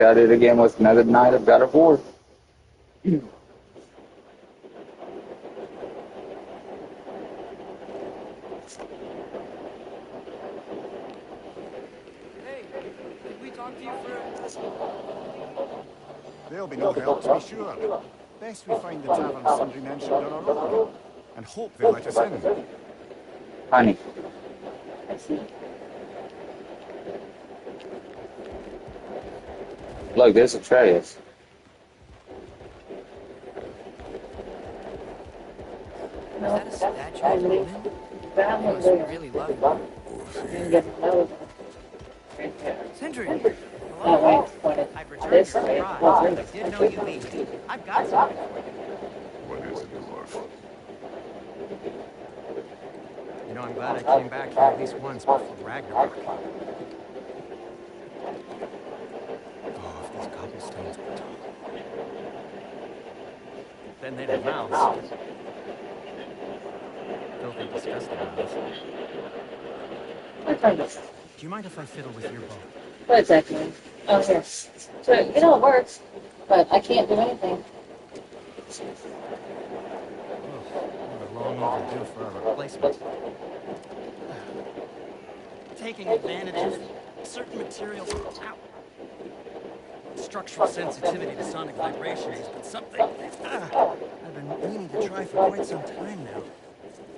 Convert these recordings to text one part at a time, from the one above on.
Got it again with another night of God of War. Hey, did we talk to you for There'll be no help, to be sure. Best we find the tavern Sindri mentioned on our own, and hope they let us in. Honey. Look, there's Atreus. Is that a statue of a woman? You must really love her. Sindri! Hello? I've returned your surprise. I did know you'd be here. I've got something for you. What is it, dwarf? You know, I'm glad I came back here at least once before Ragnarök. Oh, if these cobblestones were tall. Then they'd have mouths. Filthy, disgusting mouths. Do you mind if I fiddle with your bow? What exactly? Oh, here. So, it all works, but I can't do anything. We're long overdue for a replacement. Taking advantage of certain materials. Ow. Structural sensitivity to sonic vibrations has been something I've been meaning to try for quite some time now.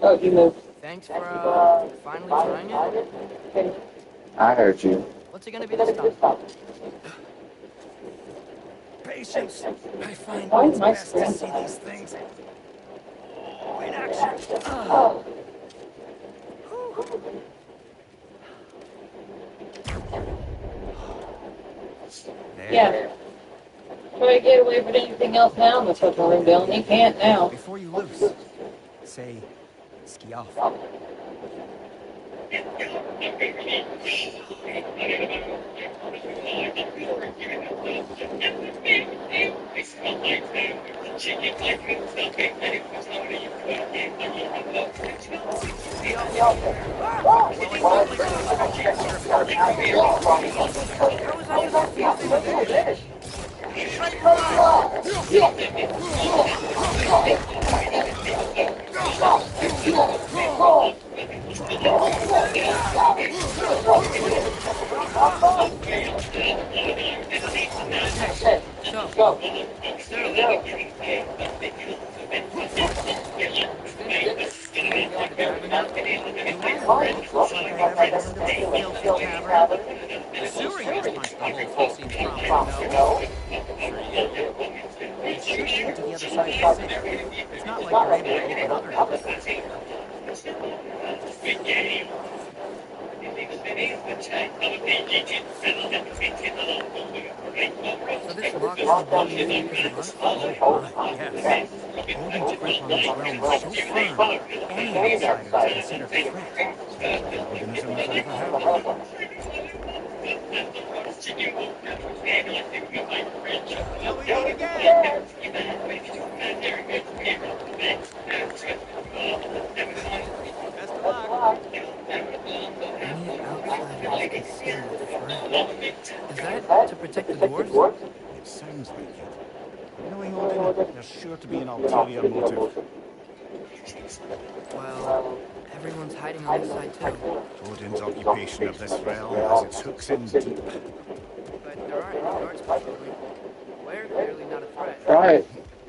Oh, you moved. Thanks for finally trying it. Okay. I heard you. What's it gonna be this time? Patience. I find Why it's is my best to screen? see these things in action. Oh. There. Yeah. Try to get away from anything else now in the football room, Dylan. You can't now. Before you loose, say, ski off. Go. The sewer used punched the hole seems promising, no? It should lead to the other side of the city. It's not like you're able to open other doors. So this lock is really because of us? Oh my, yes. Odin's grip on this realm is so firm, any outsider is considered a threat. Organism has ever had. Till we meet again! Best of luck. Any outsiders considered a threat. Is that to protect the dwarves? It sounds like it. Knowing Odin, there's sure to be an ulterior motive. Well, everyone's hiding on this side too. Odin's occupation of this realm has its hooks in deep. But there aren't any guards patrolling. We're clearly not a threat. Right.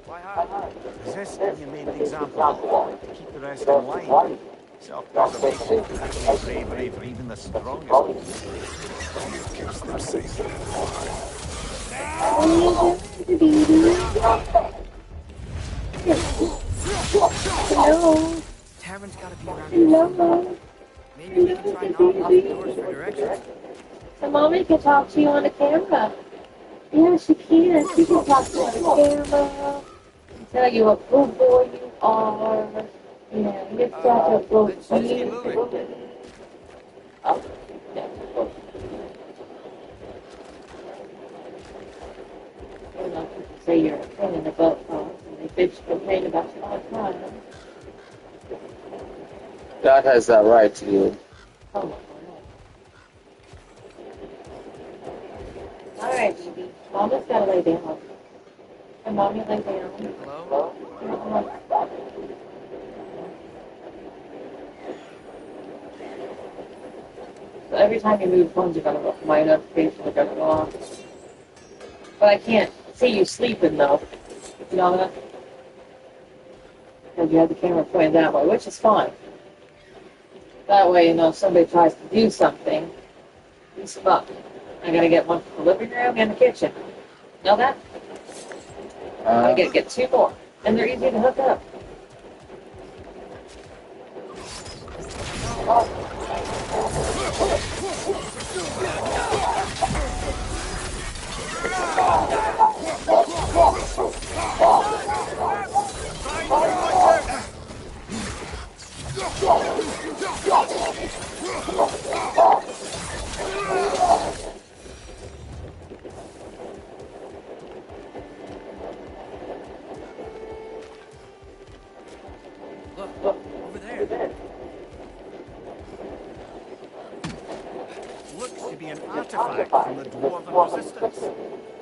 Why hide? Is this you made the example? To keep the rest in line. Self-preservation, actually bravery for even the strongest. Keeps them safe. Hello. Tavern's gotta be around here. Hello. Maybe we can try knocking on the doors for directions. So mommy can talk to you on the camera. Yeah, she can. She can talk to you on the camera. And tell you what good boy you are. Yeah, you're such a good Let's just keep kid. moving. Oh, yeah. You know, people say you're a pain in the butt, and they bitch complain about you all the time. God has that right to you. Oh, my God. All right, baby. Mom just gotta lay down. And mommy lay down. Hello? So every time you move phones, you're gonna go, my notifications are gonna go off. But I can't see you sleeping though. You know that? Because you have the camera pointed that way, which is fine. That way, you know, if somebody tries to do something, it's up. I gotta get one for the living room and the kitchen. Know that? I gotta get two more. And they're easy to hook up. Look, over there. Looks to be an artifact from the Dwarven Resistance.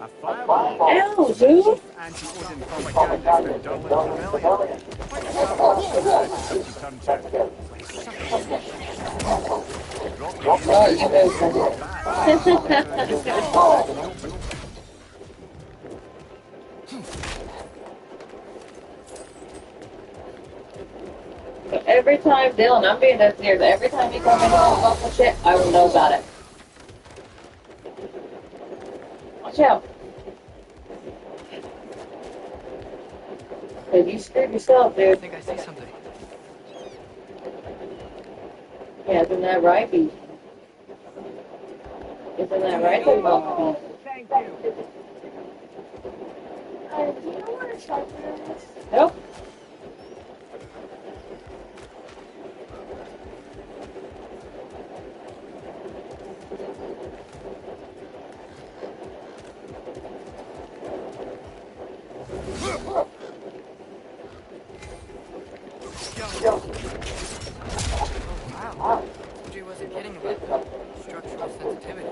A fireball. Ow, dude! Chief anti-Odin propagandist in Dublin Rebellion. Quite a subtle to turn to. Oh, you moved them. So every time, Dylan, I'm being this near, every time you come in on local shit, I will know about it. Watch out. Cause you screwed yourself, I dude. think I see something. Yeah, isn't that right, B? Isn't that right, there, Mom? Thank you. Do you know where a sharpener is? Nope. Oh, wow. Audrey wasn't kidding about that. Structural sensitivity.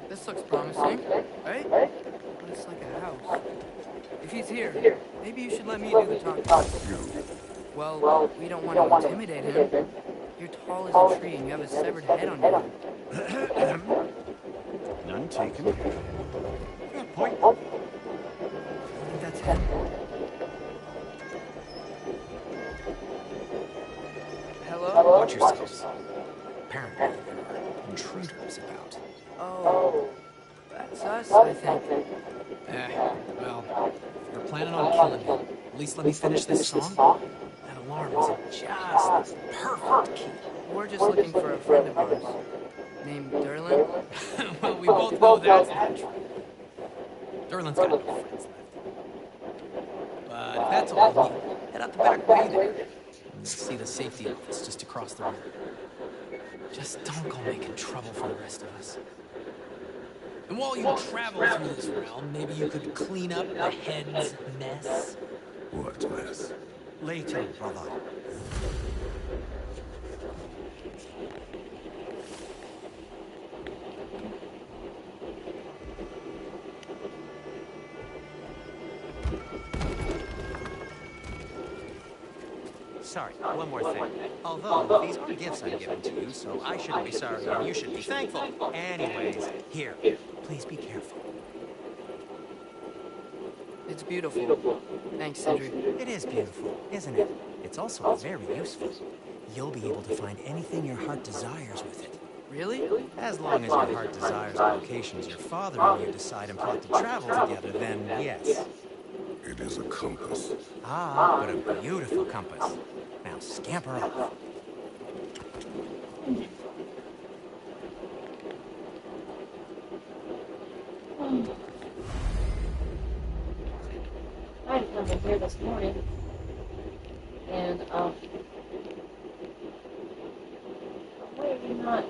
This looks promising, right? But it's like a house. If he's here, maybe you should let me do the talking. Well, we don't want to intimidate him. You're tall as a tree and you have a severed head on your head. None taken. Fair point. I think that's him. Hello? Watch yourselves. Apparently, there are intruders about. Oh, that's us, I think. Well, if you're planning on killing me, at least let me finish this song. That alarm is just the perfect key. We're just looking for a friend of ours. Named Derlin. Well, we both know that's not true. Derlin's got no friends left. But if that's all you need, head out the back way there. And see the safety office just across the road. Just don't go making trouble for the rest of us. And while you travel through this realm, maybe you could clean up the head's mess. What mess? Later, brother. Sorry, one more thing. Although, these are gifts I'm giving to you, so I shouldn't be sorry and you should be thankful. Anyways, here, please be careful. It's beautiful. Thanks, Cedric. It is beautiful, isn't it? It's also very useful. You'll be able to find anything your heart desires with it. Really? As long as your heart desires the locations your father and you decide and plot to travel together, then yes. It is a compass. Ah, but a beautiful compass. Now scamper off. I had come in here this morning, and why are you not?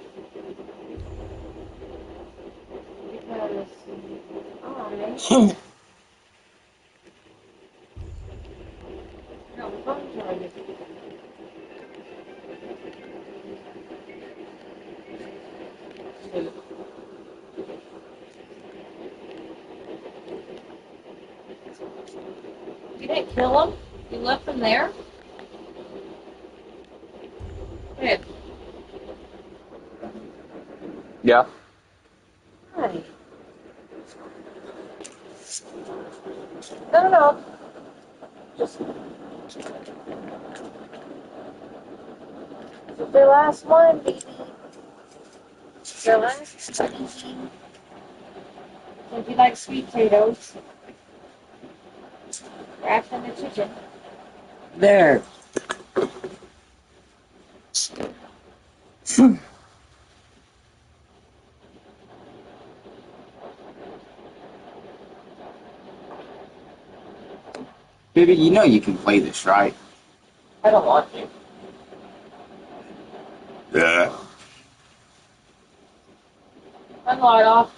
Because I. No, the phone charger. You didn't kill him? You left him there? Hey. Yeah. Hi. No. Just. This is their last one, baby. Their last one. So if you like sweet potatoes, wrapped in the chicken. There. Baby, you know you can play this, right? I don't want to. Yeah. Unload off.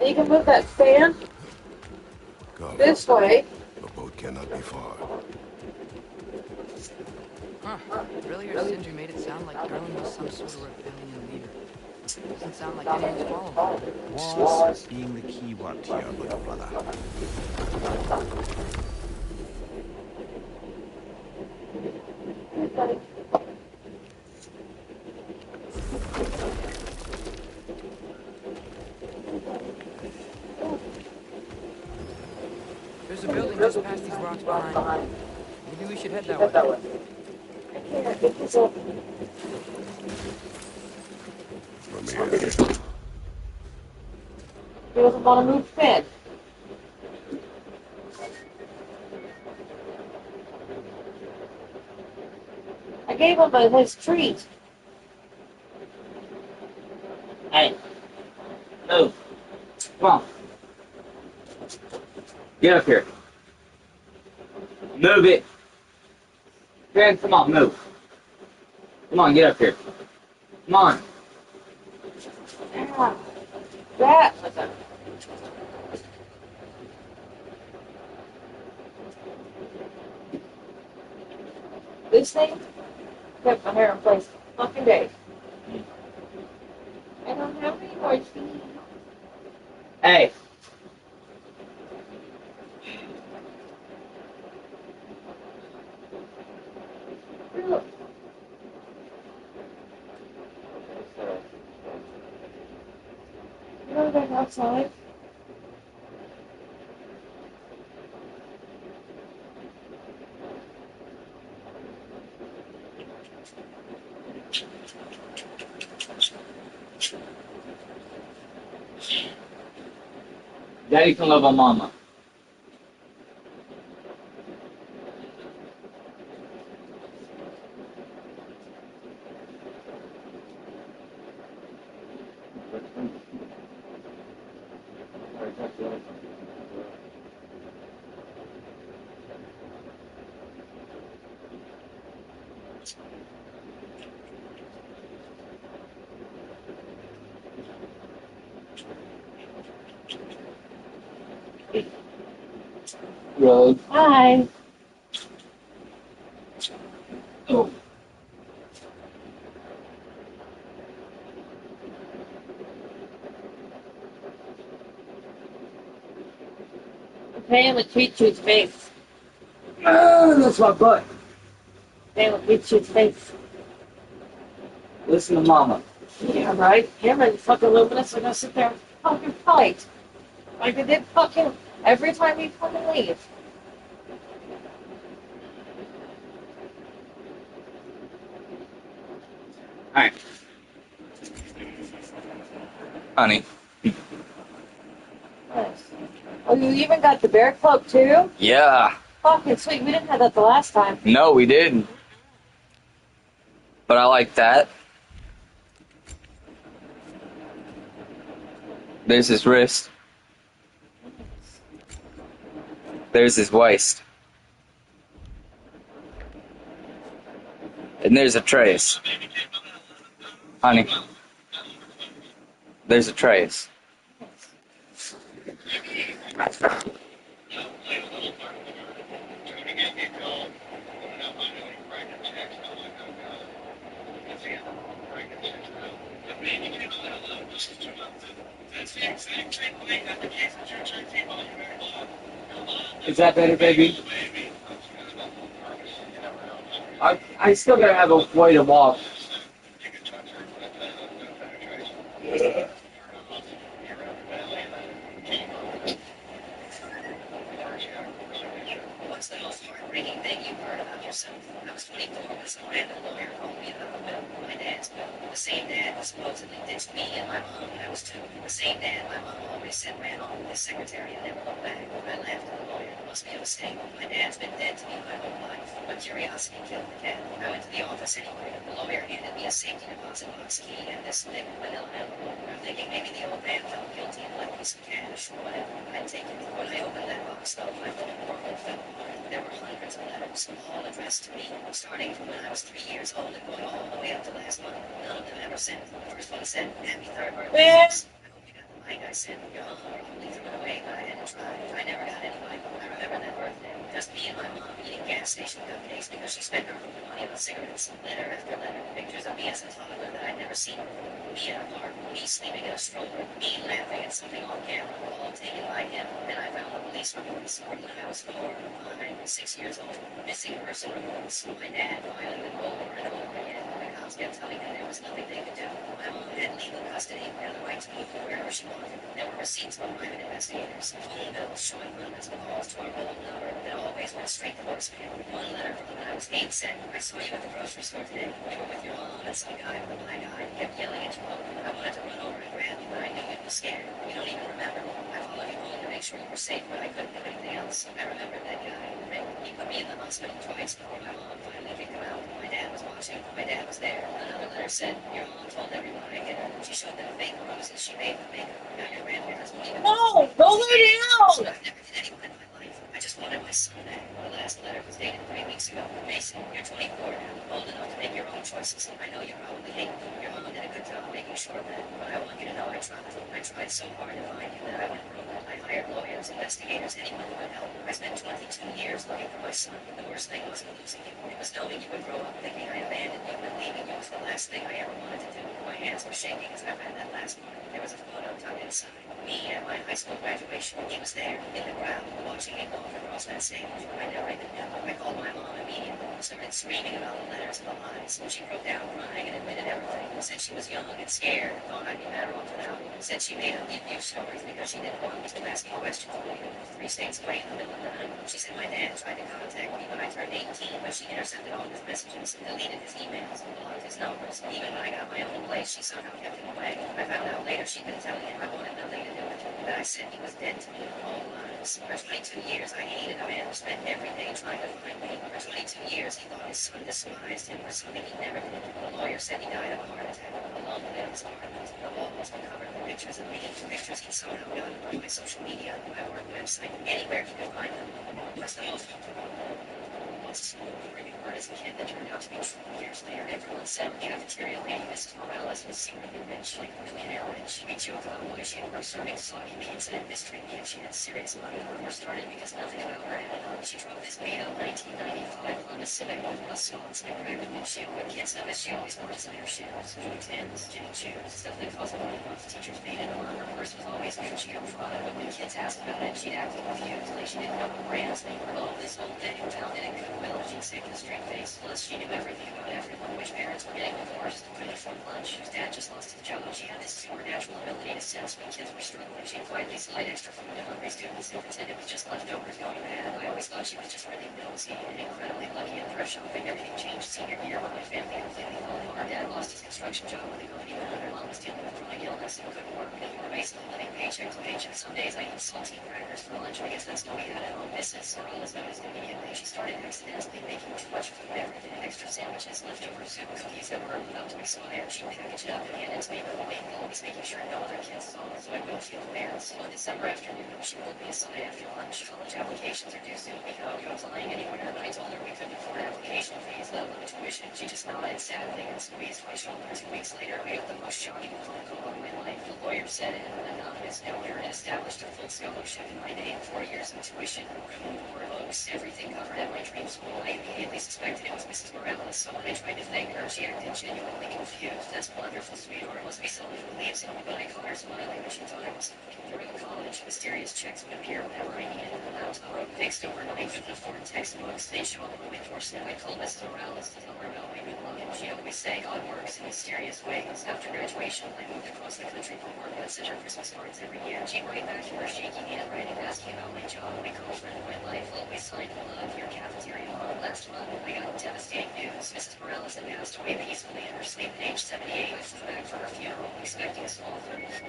You can move that stand Come. this way. The boat cannot be far. Huh. Earlier, Sindri made it sound like Erlen was some sort of rebellion leader. Doesn't sound like anyone's following him. Was being the key word here, little brother. There's a building just past these rocks behind. Maybe we should head that way. Let me in. He doesn't want to move Finn. I gave him his treat. Hey. Move. Come on. Get up here. Move it. Ben, come on, move. Come on, get up here. Come on. Ah, that was a... This thing kept my hair in place fucking day. I don't have any more teeth. Hey. Look. You know that outside? Daddy can love a mama. Road. Hi. Oh. Pay him with Tweet Shoot's face. That's my butt. Pay him with Tweet Shoot's face. Listen to mama. Yeah, right? Him and fucking Luminous are gonna sit there and fucking fight. Like they did fucking every time we fucking leave. Alright. Honey. Nice. Oh, you even got the bear club too? Yeah. Fucking sweet. We didn't have that the last time. No, we didn't. But I like that. There's his wrist. There's his waist. And there's a trace. Honey. There's a trace. Is that better, baby? I still gotta have a way to walk. What's the most heartbreaking thing you've heard about yourself? I was 24 when some random lawyer called me about the will. My dad's will. The same dad who supposedly ditched me and my mom when I was 2. The same dad my mom always said ran off with his secretary and never looked back. I laughed at the lawyer. It must be a mistake. My dad's been dead to me my whole life. But curiosity killed the cat. I went to the office anyway. The lawyer handed me a safety deposit box key and this thick manila envelope. I'm thinking maybe the old man felt guilty and left me some cash or whatever. I'd take it. When I opened that box though, my whole world fell apart. There were hundreds of letters, all addressed to me, starting from when I was 3 years old and going all the way up to last month. None of them ever sent. The first one said, "Happy third birthday." I hope you got the mic. I said, "Your mom probably threw it away, but I had to try. I never got any mic. I remember that birthday. Just me and my mom eating gas station cupcakes because she spent her money on cigarettes. Letter after letter, pictures of me as a toddler that I'd never seen before. Me in a park, me sleeping in a stroller, me laughing at something on camera, all taken by him. Then I found the police reports when I was 4, 5, 6 years old. Missing person reports. My dad filing them over and over again. The cops kept telling him there was nothing they could do. My mom had legal custody and the right to move wherever she wanted. There were receipts from private investigators, phone bills showing hundreds of calls to our old number that always went straight to voicemail. One letter from when I was 8 said, "I saw you at the grocery store today. You were with your mom and some guy with a black eye kept yelling at your phone. I wanted to run over and grab you, but I knew you'd be scared. You don't even remember me. I followed you home to make sure you were safe, but I couldn't do anything else. I remembered that guy. He put me in the hospital twice before my mom finally kicked him out. My dad was watching. My dad was there." Another letter said, "Your mom told everyone I hit her. She showed them fake bruises she made with makeup. Now your grandparents won't even know. No, go lay down. I've never hit anyone in my life. I just wanted my son back." The last letter was dated 3 weeks ago. "Mason, you're 24 now, old enough to make your own choices. I know you probably hate me. Your mom did a good job making sure of that, but I want you to know I tried. I tried so hard to find you that I went broke. I hired lawyers, investigators, anyone who would help. I spent 22 years looking for my son. The worst thing wasn't losing you. It was knowing you would grow up thinking I abandoned you and leaving you was the last thing I ever wanted to do." My hands were shaking as I read that last part. There was a photo tucked inside. Me at my high school graduation. He was there, in the crowd, watching me walk across that stage. I never even knew. I called my mom immediately, started screaming about the letters and the lies. She broke down crying and admitted everything. Said she was young and scared and thought I'd be better off without me. Said she made up the abuse stories because she didn't want me to ask me questions when we lived 3 states away in the middle of the night. She said my dad tried to contact me when I turned 18, but she intercepted all his messages, deleted his emails, blocked his numbers. Even when I got my own place, she somehow kept him away. I found out later she'd been telling him I wanted nothing to do with him, that I said he was dead to me all lives. For 22 years, I hated a man who spent every day trying to find me. For 22 years, he thought his son despised him for something he never did. The lawyer said he died of a heart attack, alone in his apartment. The walls were covered with pictures of me, pictures he'd somehow gotten from my social media, my work website, anywhere he could find them. What's the most what's where you were as a kid that turned out to be true years later? Everyone said cafeteria lady Mrs. Morales was secretly rich, like a millionaire rich. We joked about why she had worked serving soggy pizza and mystery meat. She had serious money. The war started because nothing about her added up. She drove this beat-up 1995 Honda Civic with assaults and a cracked windshield. When kids noticed, she always wore designer shoes, Jimmy Tims, Jimmy Choos, stuff that cost money off teachers paid it on. Her purse was always Gucci or Prada, but when kids asked about it, she'd act confused, like she didn't know what brands they were. Oh, this old thing found it in Goodwill. She'd say with a straight face, plus she knew everything about everyone, which parents were getting divorced, where they from lunch, whose dad just lost his job. She had this supernatural ability to sense when kids were struggling. She'd quietly slide extra food to hungry students and pretend it was just leftovers going bad. I always thought she was just really nosy and incredibly lucky at thrift shopping. Everything changed senior year when my family completely fell apart. Dad lost his construction job when the company went under. Mom was dealing with chronic illness and couldn't work, and we were basically living paycheck to paycheck. Some days I eat saltine crackers for lunch. I guess that's what we had at home. Mrs. Morales noticed immediately. She started accidentally making too much food every day. Extra sandwiches, leftover soup, cookies that were about to expire. She'd package it up and hand it to me with a wink, always making sure no other kids saw it so I wouldn't feel embarrassed. One December afternoon, she pulled me Sunday after lunch. College applications are due soon. We can all go applying anywhere. I told her we couldn't afford application fees, let alone tuition. She just nodded sadly and squeezed my shoulder. 2 weeks later, I got the most shocking phone call of my life. The lawyer said in an anonymous note had established a full scholarship in my name, 4 years of tuition, room, board, books, everything covered at my dream school. I immediately suspected it was Mrs. Morales, so when I tried to thank her, she acted genuinely confused. That's wonderful, sweetheart. Must be someone who believes in me. But I caught her smiling when she thought I was through college. Mysterious checks would appear whenever I needed a laptop. Fixed overnight with the 4 textbooks. They'd show up on my doorstep. I told Mrs. Morales to tell her about my good luck, and she'd always say God works in mysterious ways. After graduation, I moved across the country for work and sent her Christmas cards every year. She'd write back to her shaky handwriting, asking about my job, my girlfriend, my life. Always signed love, your cafeteria mom. Last month, I got devastating news. Mrs. Morales had passed away peacefully in her sleep at age 78. I flew back for her funeral, expecting a small hundreds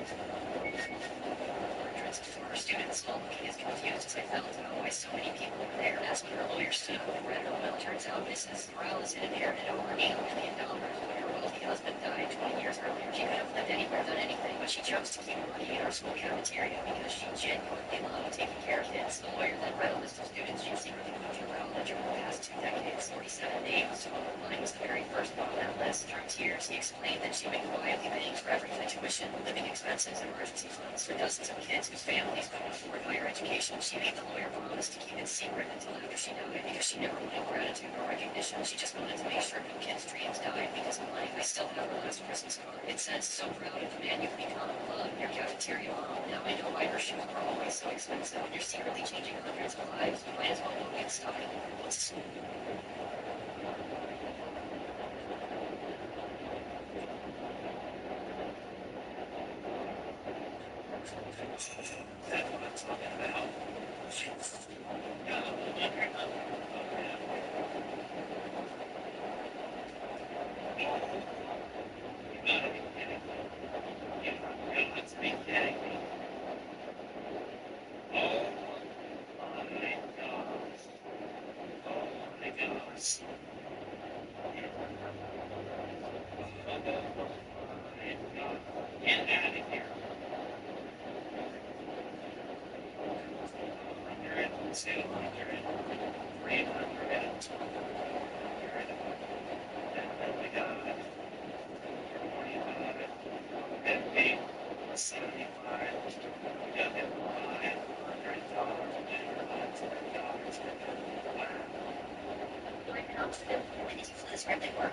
of former students, all looking as confused as I felt about why so many people were there. Asked when her lawyer stood up and read her will. Turns out Mrs. Morales had inherited over $8 million when her wealthy husband died 20 years earlier. She could have lived anywhere, done anything, but she chose to keep money in our school cafeteria because she genuinely loved taking care of kids. The lawyer then read a list of students she secretly moved through college over the past 2 decades. 47 names. Mine was the very first one on that list. Through tears, he explained that she'd been quietly paying for everything: tuition, living expenses, emergency funds for dozens of kids whose families couldn't afford higher education. She made the lawyer promise to keep it secret until after she died because she never wanted gratitude or recognition. She just wanted to make sure no kids' dreams died because of money. I still have her last Christmas card. It says, "So proud of the man you've become. Love, your cafeteria mom." Now I know why her shoes were always so expensive. When you're secretly changing hundreds of lives, you might as well go get stuck in the woods.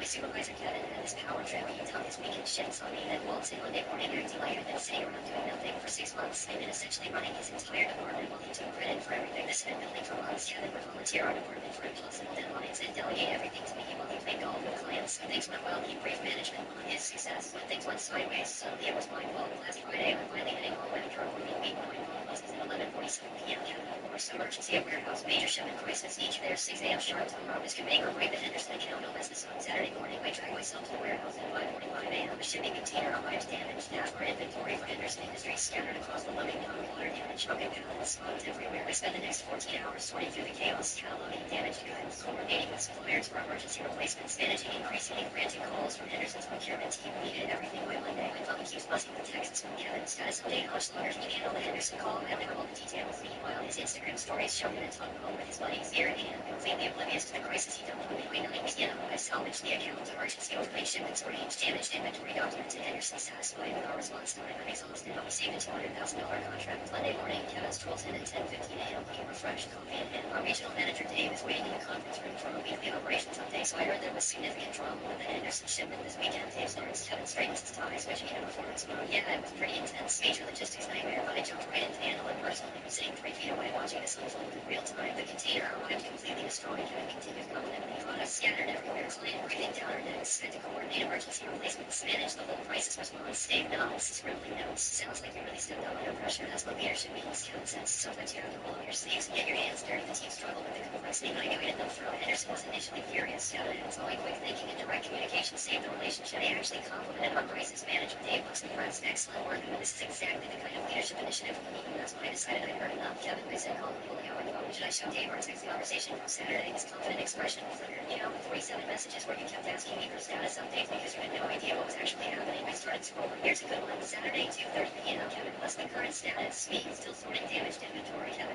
My supervisor Kevin had this power trip. He took his weekend shifts on me, then waltzed in Monday morning acting like I'd been sitting around doing nothing for 6 months. I'd been essentially running his entire department while he took credit for everything. This had been building for months. Kevin would volunteer our department for impossible deadlines and delegate everything to me while he played golf with clients. When things went well, he briefed management on his success. When things went sideways, suddenly it was my fault. Last Friday, I'm finally heading home after a working week when my phone buzzes at 11:47 p.m. Kevin, of course, emergency at warehouse, major shipment crisis. Each there 6 a.m. sharp tomorrow. This could make or break the Henderson account. No business on Saturday morning. I dragged myself to the warehouse at 5:45 a.m. A shipping container arrives damaged. Half our inventory for Henderson Industries scattered across the loading dock. Water damage, broken pallets, spots everywhere. I spent the next 14 hours sorting through the chaos, cataloging damaged goods, coordinating with suppliers for emergency replacements, managing increasingly frantic calls from Henderson's procurement team. We needed everything by Monday. My phone keeps buzzing with texts from Kevin. Status update: how much longer can you handle the Henderson call? I don't have all the details. Meanwhile, his Instagram stories show him in a tug boat with his buddies, ear in hand, completely oblivious to the crisis he dumped on me. By 9 p.m., I salvaged the account. Emergency overnight shipments arranged. Damaged inventory documents and Henderson satisfied with our response time. I'm exhausted, but we saved a $200,000 contract. Monday morning, Kevin strolls in at 10:15 a.m. looking refreshed, coffee in hand. Our regional manager Dave is waiting in the conference room for a weekly operations update, so I heard there was significant drama with the Henderson shipment this weekend. Dave starts. Kevin straightens his tie, switching into performance mode. Yeah, it was pretty intense. Major logistics nightmare, but I jumped right in to handle it personally. Sitting 3 feet away watching this unfold in real time. The container arrived completely destroyed. Kevin continued confidently. Products scattered everywhere. Client breathing down our necks. Had to coordinate emergency replacements. Manage the whole crisis response. Save notes. Scribbling notes. Sounds like you really stepped up under pressure. That's what leadership means, Kevin says. Sometimes you have to roll up your sleeves and get your hands dirty. The team struggled with the complexity, but I knew I had enough through. Henderson was initially furious. Kevin and so my quick thinking and direct communication saved the relationship. They actually complimented our crisis management. Dave looks impressed. Excellent work. This is exactly the kind of leadership initiative we need. That's when I decided I'd heard enough. Kevin, I said calmly, holding out my phone. Should I show Dave our text conversation from Saturday? His confident expression flickered. You know, the 47 messages where you kept asking me for status updates because you had no idea what was actually happening. I started scrolling. Here's a good one. Saturday, 2:30 p.m. Kevin, what's the current status? Me, still sorting damaged inventory. Kevin,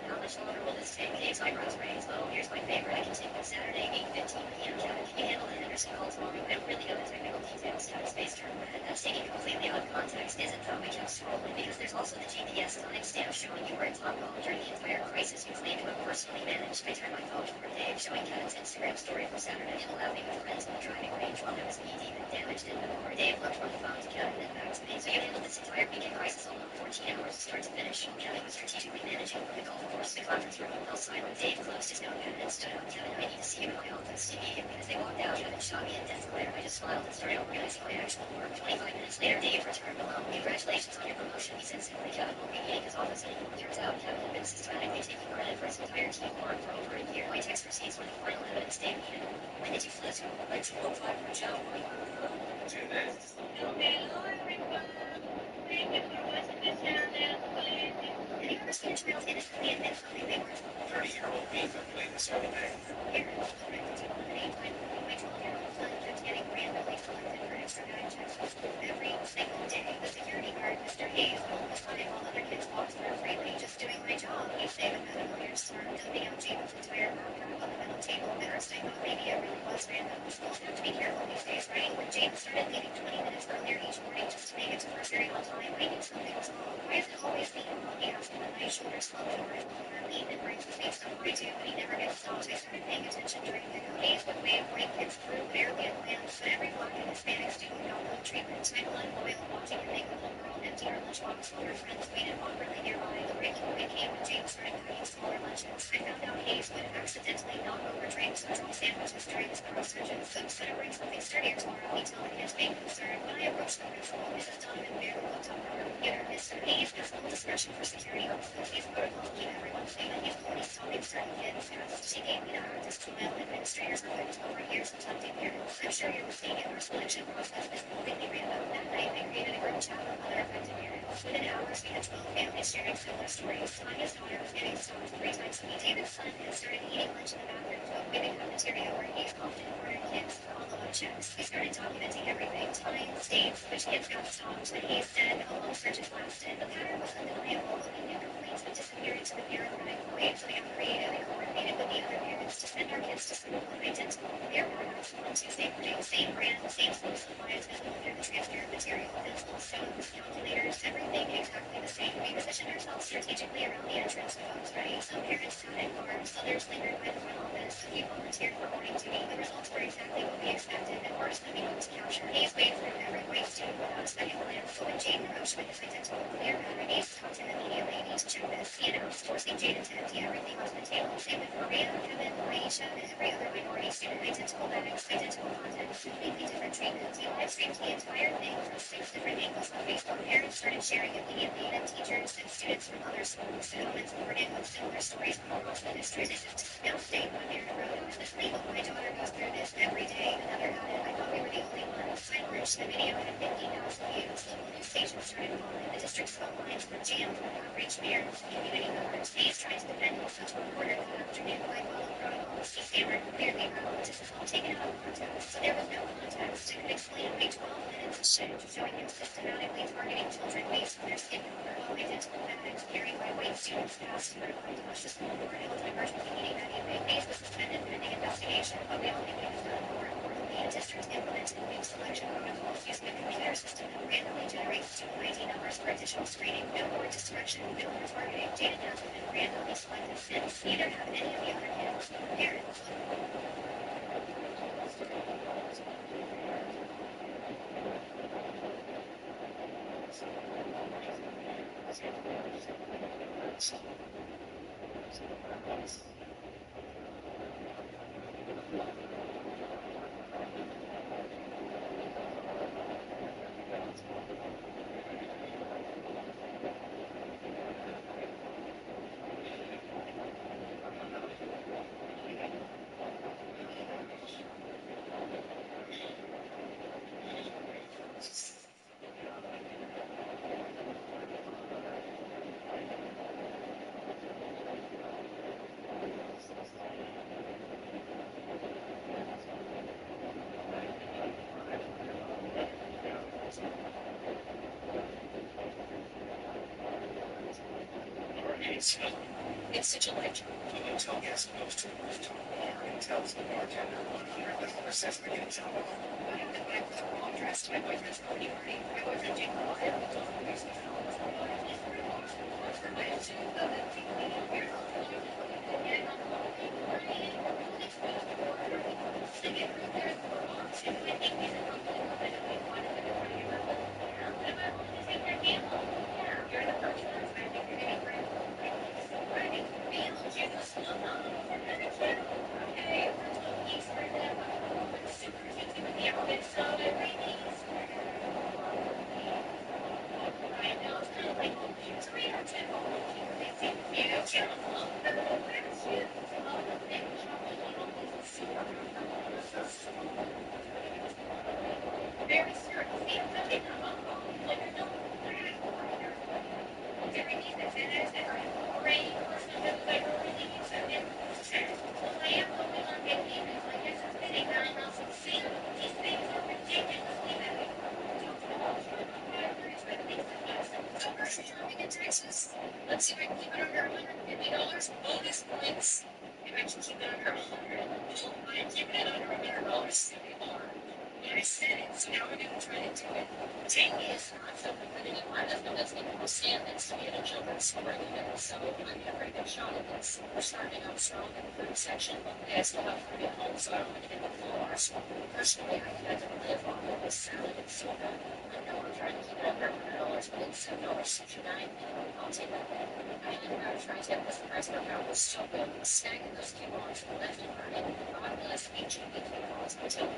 his eyebrows raised. Oh, here's my favorite. I can take it Saturday, 8:15 p.m. Kevin, can you handle the Henderson call tomorrow? I don't really know the technical details. Kevin's face turned red. That's taking completely out of context, isn't though? We kept scrolling because there's also the GPS timestamp showing you were in Topgolf during the entire crisis you claim to have personally managed. I turned my phone toward Dave, showing Kevin's Instagram story from Saturday. It allowed me with friends on the driving range while there was knee-deep in damaged inventory. Dave looked from the phone to Kevin and back to me. So you handled this entire weekend crisis alone, 14 hours, start to finish. Kevin was strategically managing from the golf course. The conference room fell silent. Dave closed his notepad and stood up. Kevin, I need to see you in my office immediately. As they walked out, Kevin shot me a death glare. I just smiled and started organizing my actual work. 25 minutes later, Dave returned alone. Congratulations on your promotion, he said simply. Kevin won't be leaving his office anymore. Turns out, Kevin had been systematically taking credit for his entire team work for over a year. My text receipts were the final evidence Dave needed. When did you flit? I took a private jet. Do this. Hello, everyone. Thank you for watching the channel. Have you ever seen a child innocently admit something they weren't? 30-year-old Ethan played this every day. Parents, children, my 12-year-old son kept getting randomly selected for extra bag checks at school every single day. The security guard, Mr. Hayes, would almost time while other kids walked through freely, just doing my job. He'd say the medical years started dumping out James' entire backpack on the metal table. At first, I thought maybe it really was random. Schools have to be careful these days, right? When James started leaving 20 minutes earlier each morning just to make it to first period on time, I knew something was wrong. Why is it always me? He asked one night, shoulders slumped over his shoulder. Ethan brings his face up high too, but he never gets stopped. I started paying attention during pickup. Hayes would wave white kids through, barely at glance, but every black and Hispanic student got full treatment. My blood boiled watching him make a little girl empty her lunchbox while her friends waited awkwardly nearby. The breaking point came when James started packing smaller lunches. I found out Hayes would accidentally knock over drinks or drop sandwiches during his cross searches. So instead of bring something sturdier tomorrow, he'd tell the kids being concerned. When I approached the principal, Mrs. Donovan barely looked up from her computer. Mr. Hayes has full discretion for security purposes. He's protocol to keep everyone safe, and he's only stopping certain kids. She gave me the practice trial. Administrators are hooked over years of tempting parents. I'm sure you're seeing it. Our selection process is completely random. That night, I created a group chat with other affected parents. Within hours, we had 12 families sharing similar stories. Tanya's daughter was getting stopped 3 times a week. David's son had started eating lunch in the bathroom to avoid the cafeteria where he's often ordered kids for follow-up checks. We started documenting everything: time, states, which kids got stopped. When he's dead, how long searches lasted. The pattern was undeniable, but we knew complaints would disappear into the bureaucratic void, so we got creative and coordinated with the other parents to send our kids to school in identical airports on Tuesday morning. Same brand, same school supplies, visible through the transparent material, pencils, stones, calculators, everything exactly the same. We positioned ourselves strategically around the entrance with folks ready. Some parents sat in cars, others lingered by the front office. A few volunteered for morning duty. The results were exactly what we expected and worse than we hoped to capture. Hayes waved through every white student without a second glance. So when Jane approached with his identical clear pattern, Hayes stopped him immediately. You need to check this, he announced, forcing Jane to empty everything onto the table. Same with Maria, Kevin, Aisha, and every other minority student. Identical bags, identical contents, completely different treatment. He live streamed the entire thing from 6 different angles on Facebook. Parents started sharing immediately, and teachers and students from other schools. The comments poured in with similar stories from across the district. This is disgusting, one parent wrote. How is this legal? My daughter goes through this every day. Another added, I thought we were the only ones. I launched the video had 50,000 views. Local news stations started calling. The district's phone lines were jammed with outraged parents and community members. Hayes tried to defend himself to a reporter that afternoon. I followed protocols. He stammered, clearly wrong. This is all taken out of context. So there was no context. I could explain away 12 minutes of shit, showing him systematically targeting children based on their skin color, while identical bags carried by white students passed certified to the school board held an emergency meeting that evening. Hayes was suspended pending investigation, but we all knew he was done. More importantly, the district implemented new selection protocols using a computer system that randomly generates student ID numbers for additional screening. No more discretion, no more targeting. Jaden hasn't been randomly selected since. Neither have any of the other kids. Parents. It's such a life job. The hotel guest goes to the rooftop bar and tells the bartender $100 says they're getting some off. I don't know when I was all dressed. My boyfriend's party party. My boyfriend Jake Paul had a total crazy film. For my Texas. Let's see if I can keep it under $150. Bonus points. If I can keep it under 100. I am keeping it under $100 so far. And I said it, so now we're going to try to do it. Take is not something that anyone does make more stand next to me at a children's sporting event, so I'm going to pretty good shot at this. We're starting out strong in the third section. I still have 3 at home, so I don't want to get the full bars. Personally, I had to live off of this salad and soda. I know I'm trying to keep it under $100, but it's $7.69. I'll take it. I had our fries get this price per pound was so good. Snagging those coupons from left and right. God bless HEB coupons, I tell you.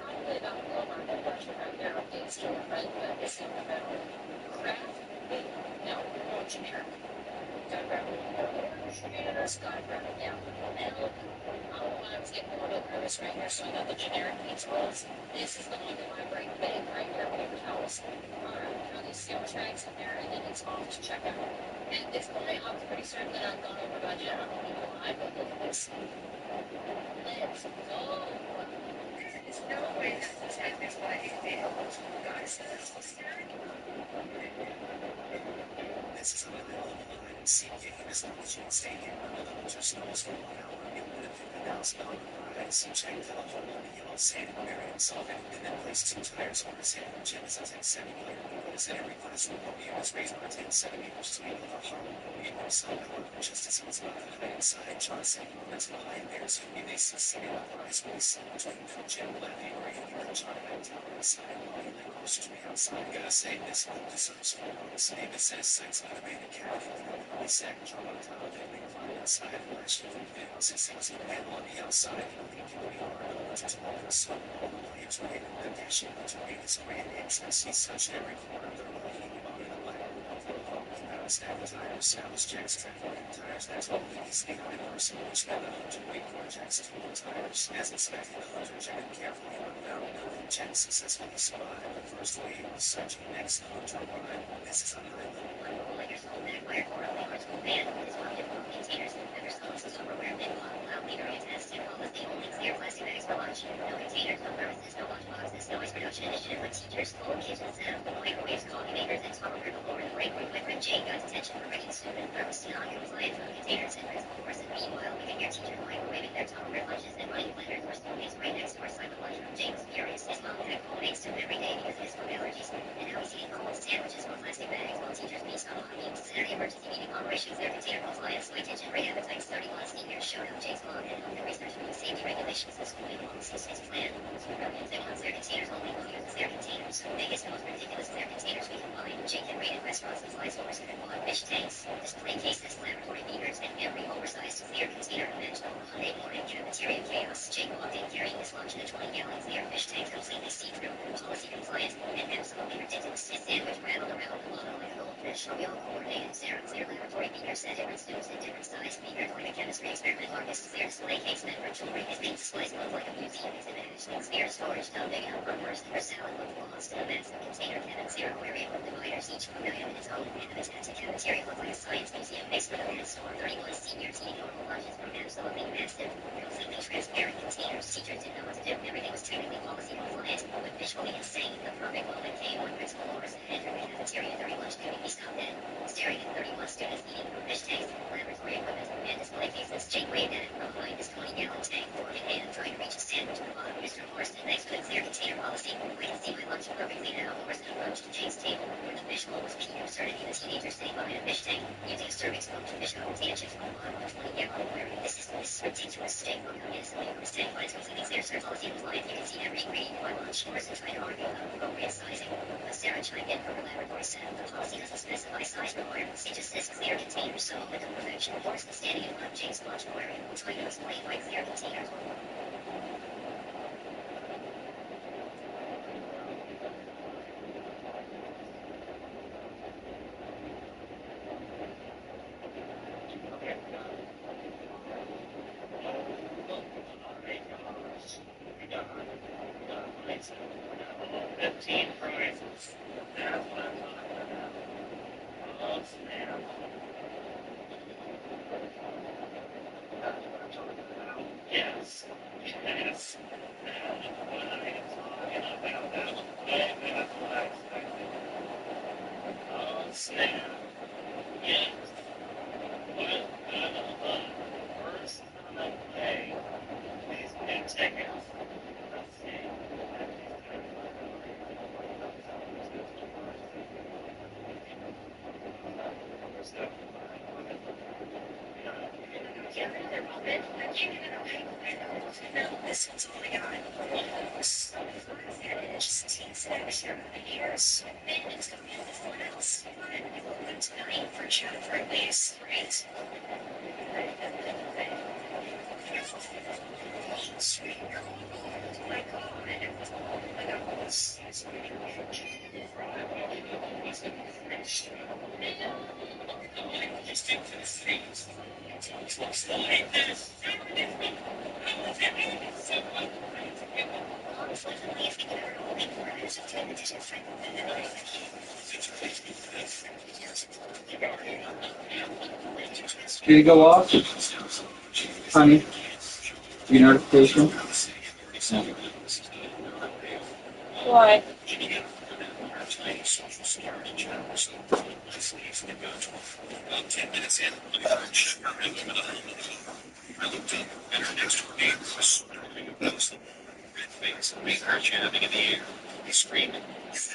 Probably about the low market budget right now. It's still right, but it's in the middle. Craft, no, more generic. Got grabbed got grabbed down. Milk. I don't know why I was getting a little bit nervous right here, so I got the generic pizza rolls. This is the one that I break big right here, paper towels. Alright, throw these sandwich bags in there, and then it's off to checkout. At this point, I'm pretty certain that I've gone over budget. I don't even know why, but look at this. Let's go. There's no way that this happens by a video. Guys, this is scary. This is on the middle of the line. CPA is not the stadium. The Hunters knows for 1 hour. It would have $50,000 prize. Check the whole yellow sand variant solvent and then place 2 tires on the sand. Jim is a 10 centimeter. Is in every classroom. Podium is raised by 10 centimeters to equal the Harlem podium himself. Just as he was about to hide inside, John said he wanted to lie in there, so they succeeded on the rise when he saw between Jim laughing or he heard John back down inside while he lay close to me outside. Gotta say, this book deserves 4 books. David says Sykes automated cabinet. He sat John on top of it and climbed inside and latched over the panel. Since he was in the panel on the outside, he believed it would be hard to talk and so all the players were in the dashing to read his grand entrance. He searched every corner of the room. He bought a black he found a stack of tires. That was Jack's traffic tires. That's all he stayed on in person, which meant 100 big for Jack's total tires. As expected, the hunter checked carefully but found nothing. Jack successfully survived the first wave of searching. Next, the hunter arrived. This is on island. Jake got detention for breaking student purpose non-compliant from containers and risk course, and meanwhile, leaving your teacher microwaving their Tupperware lunches and running blenders or smoothies right next to our silent lunchroom. Jake was furious. His mom had cold eggs to him every day because of his food allergies, and now he's eating cold sandwiches from plastic bags while teachers beat on hot meals. Saturday emergency meeting operations their container compliance, my attention, great appetites, 31 seniors showed up. Jake's mom had helped research food safety regulations and schooling policies. His plan was to brilliant. They want their containers only will use their containers. The biggest, most ridiculous of their containers we can find. Jake had raided restaurants and sliced over and bought fish tanks, display cases, laboratory beakers, and every oversized clear container imaginable. Monday morning, cafeteria chaos. Jake walked in carrying his lunch in a 20-gallon clear fish tank completely see-through, policy compliant, and absolutely ridiculous. His sandwich rattled around the bottom like a goldfish. We all coordinated. Sarah clear laboratory beakers set different scoops in different size beakers like a chemistry experiment. Marcus clear display case meant for jewelry. His big displays looked like a museum exhibit. Clear storage tub big enough for a person. Her salad looked lost in a massive container. Kevin Zero aquarium with dividers, each familiar in its own habitat. The cafeteria looked like a science museum basement of a store. 31 seniors eating normal lunches from absolutely massive, completely transparent containers. procedures didn't know what to do. Everything was technically policy compliant, but visually insane. The perfect moment came when Principal Morrison entered the cafeteria during lunch duty. He stopped dead, staring at 31 students eating from fish tanks, laboratory equipment, and display cases. Jake waved at him from behind his 20-gallon tank, fork in hand, trying to reach a sandwich at the bottom. Mr. Morrison, thanks for the clear container policy. I can see my lunch perfectly now. Morrison approached Jake's table, where the visual was Peter Absurdity, the teenager sitting behind a fish tank, using a serving spoon to fish out potato chips from the bottom of a 20-gallon aquarium. This is ridiculous. Jake looked up innocently from his tank, but it's completely clear, sir. Policy compliant. You can see every ingredient in my lunch. Morrison tried to argue about appropriate sizing, but Sarah chimed in from her laboratory set. The policy doesn't specify size requirements. It just says clear container, so with perfection. Morrison standing in front of Jake's lunch aquarium, trying to explain why clear containers. This one's all I got. Almost 5-inch teeth extra years. And it's coming in with one else. But it will win tonight for Jennifer at least, right? Sweet girl. Oh my god. I got this. It's Did it go off? Honey? Your notification? No. Why? About 10 minutes in, I looked up, and her next door neighbor was snorting a ghost. Red face, big hair jabbing in the air. He screamed, "You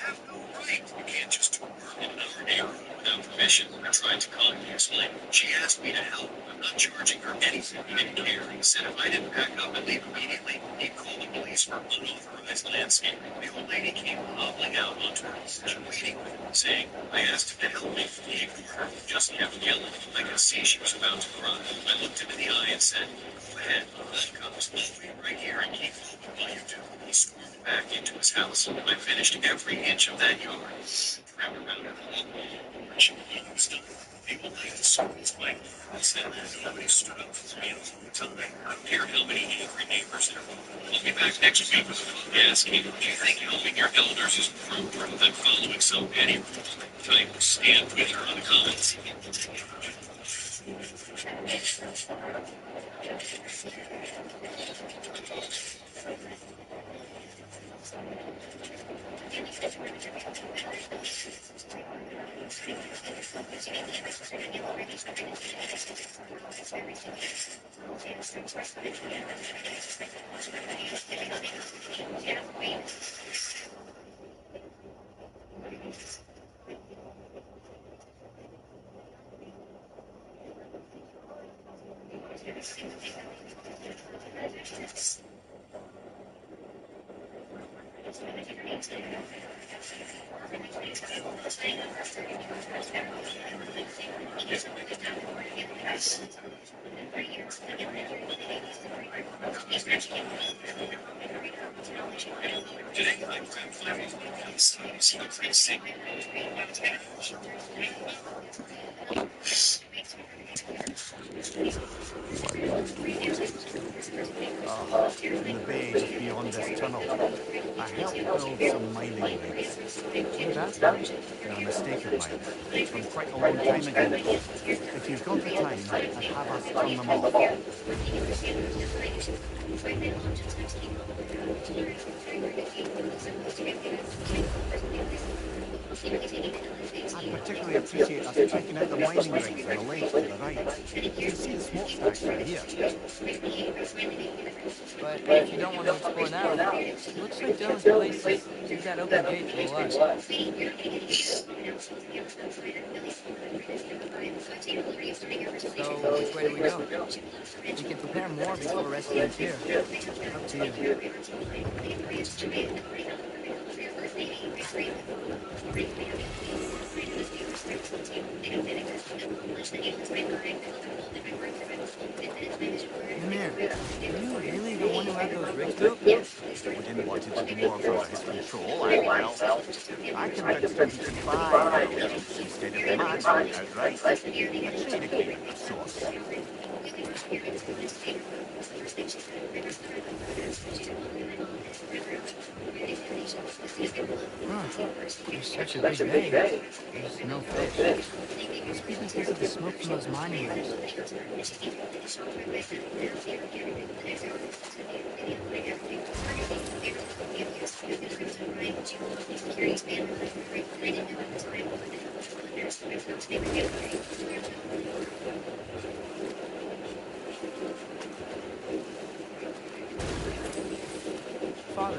have no right! You can't just work in our neighborhood without permission." I tried to calmly explain. She asked me to help. I'm not charging her anything. He didn't care. He said if I didn't pack up and leave immediately, he'd call the police for unauthorized landscaping. The old lady came hobbling out onto her porch, waiting with him, saying, I asked him to help me. He ignored her, just kept yelling. I could see she was about to cry. I looked him in the eye and said, go ahead, that comes. I'll wait right here and keep moving while you do. He stormed back into his house. I finished every inch of that yard. Wrapped around her porch. He used them. The old lady circles my house and nobody stood up for me in a long time. I don't care how many angry neighbors there were. I'll be back next week with a book asking, do you think helping your elders is more important than following some petty type? Stand with her on the comments. Today I grabbed 5 pieces of freezing. in the bay just beyond this tunnel. I helped build some mining rigs. What about them? They're a mistake of mine, from quite a long time ago. If you've got the time, I'd have us turn them off. I'd particularly appreciate us checking out the mining rigs on the lake to the right. You can see the smokestacks from here. But if you don't want to explore now, it looks like the only place is through that open gate to the left. So, which way do we go? We can prepare more before resting in here. Up to you. Mimir, are you really the one who had those rigs built? Odin wanted the dwarves under his control, and well, I convinced him he could buy our rigs instead of matching outright. A trade agreement of sorts. There's such a big bay. There's no fish. Must be because of the smoke from those mining rigs.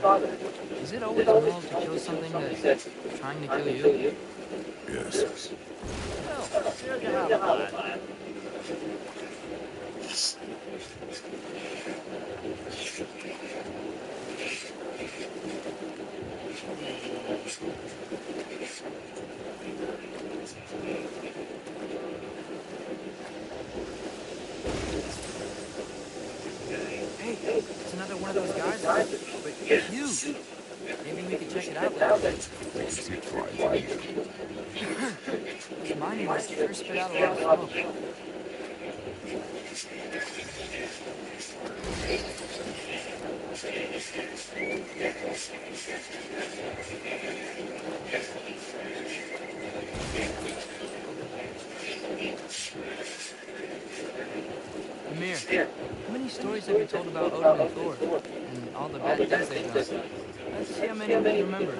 Father, is it always moral to kill something that's trying to kill you? Yes. Well, there you have it, lad. Hey, it's another one of those guys, but huge. Maybe we could check it out later. Is it right? Those mining rigs sure spit out a lot of smoke. Amir, how many stories have you told about Odin and Thor? And all the bad things they've done? Let's see how many of you remember.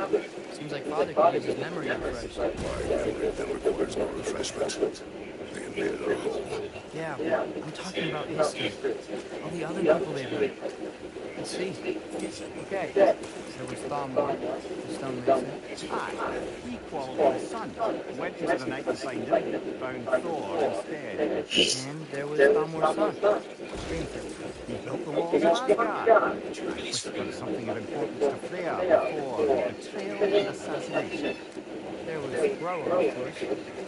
Seems like Father could use his memory refreshed. My memory that requires no refreshment. The invader hole. Yeah, I'm talking about history. All the other people they've met. Let's see. Okay, there was Thamur, the stonemason. Aye, he quarrelled with his son, went into the night to find him, found Thor instead. And there was Thamur's son, Screamford. He built the walls of Asgard. Whispered something of importance to Freya before betrayal and assassination. There was Groa, of course.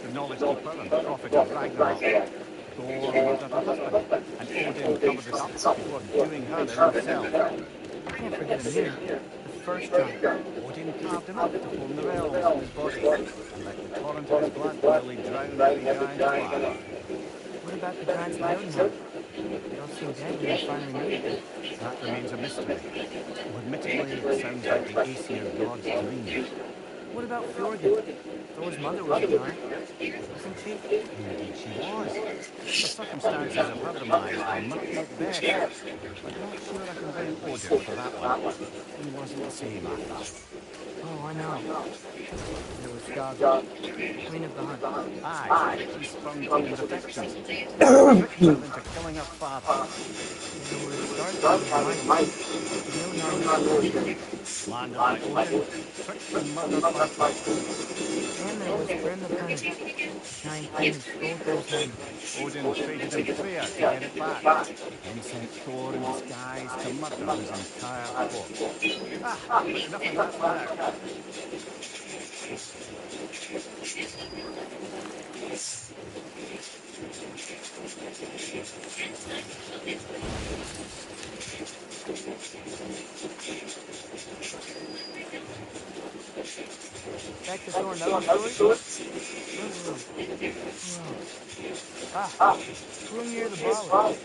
The knowledge keeper and prophet of Ragnarök. Thor murdered her husband, and Odin covered it up before doing her in himself. I can't forget Amir, the first giant. Odin carved him up to form the realms in his body, and let the torrent of his blood nearly drown every giant fire. What about the giants we don't know? They all seem dead when we finally meet them. That remains a mystery. Though admittedly, it sounds like the Aesir god's dream. What about Fjorgyn? Thor's mother was a giant, wasn't she? Indeed she was. The circumstances of her demise are murky at best, but not sure I can blame Odin for that one. He wasn't the same after. Oh, I know. There was Gaga, Queen of the Hunt. Aye, she sprung Odin's affections, tricked her into killing her father. There was Stark, Mighty, Mjolnir, Landed by Odin, tricked and murdered by Thor. and there was Brim the Planet, giant queen who stole Thor's hammer. Odin traded him Freya to get it back, then sent Thor in disguise to murder his entire court. Ah, enough of that for now. Back to Thor and other stories? Oh. Ah, brung near the Bali. The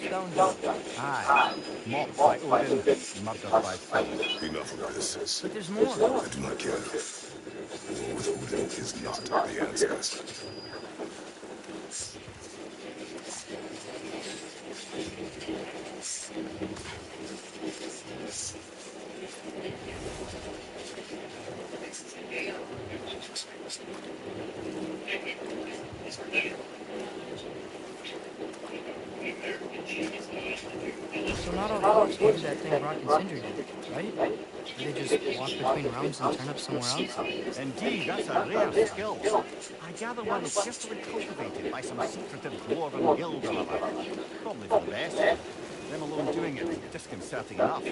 stone dog. Aye. Mocked by Odin, murdered by Thor. Enough of this. But there's more. I do not care. War with Odin is not the answer. So not all folks can do that thing Brock and Sindri did, right? They just walk between realms and turn up somewhere else? Indeed, that's a rare skill. I gather one is carefully cultivated by some secretive dwarven guild or other. Probably for the best. Them alone doing it is disconcerting enough.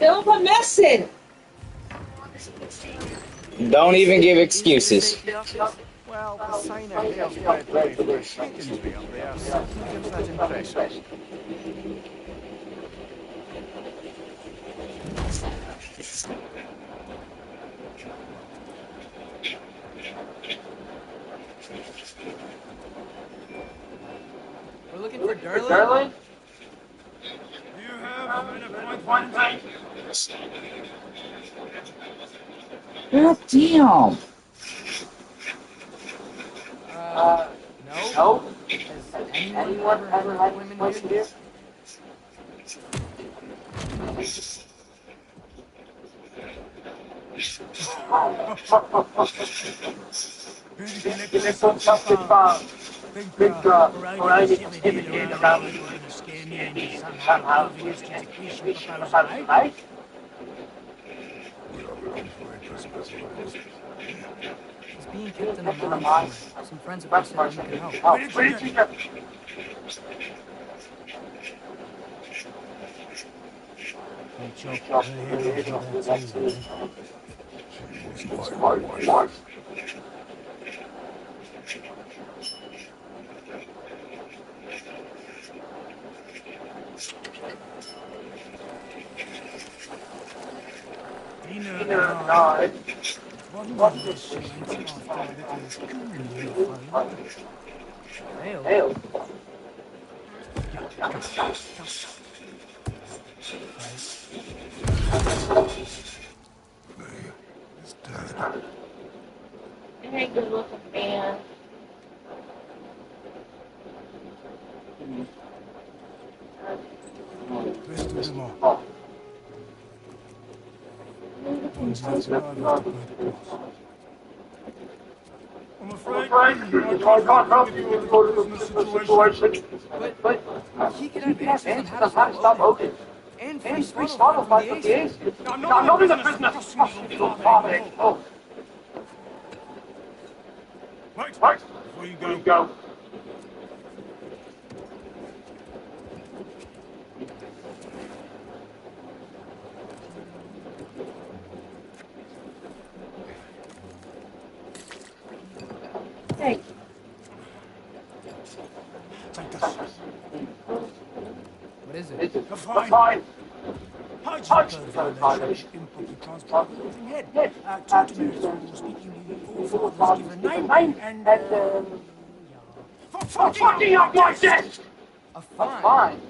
Don't put messing. Don't even give excuses. Well, the sign of hair's bred life for Shakensby up there certainly gives that impression. We're looking for Durlin? Do you have an appointment? God damn. No? Has anyone ever had an appointment here? He's being kept in a mine somewhere. Some friends of ours said he could help. Where did you go? Hey, Chop, that's you, She was my wife. Dina and I wandered this strength after a little fun. Hail. Is dead. It ain't good looking, man. Rest of them all. One's not survived the great cross. I'm afraid I can't help you with the business situation. But he could have answers on how to stop Odin. And free Swaddle fight from the Ace. I'm not in the business of crossing your father. Oh. Wait, before you go. Hey, Take this. What is it? A fine. Hygiene violation, improper transport of the living head. Two demerits for speaking to your forefathers, give a name, and for fucking up my desk! A fine.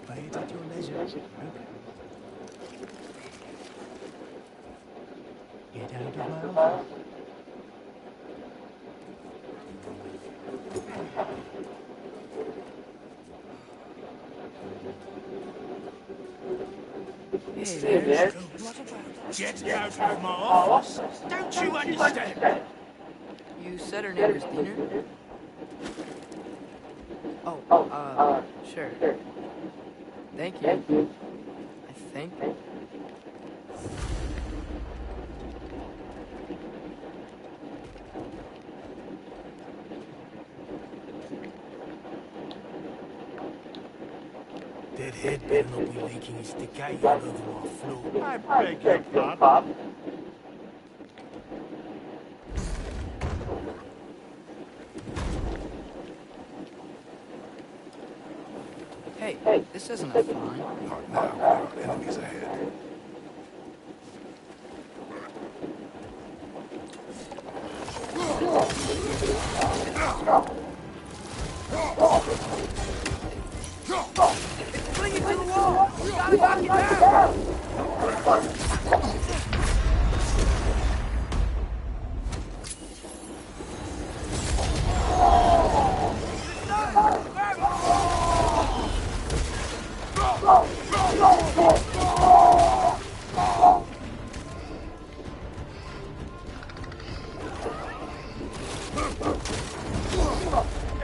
Pay it at your leisure. Get out of my office. Hey there. Get out of my office. Don't you understand? You said her name was Dina? Sure. Thank you. I think. That head better not be leaking his decay all over my floor. I beg your pardon. Hey, this isn't a fine. Not now, there are enemies ahead. It's clinging to the wall! You gotta knock it down!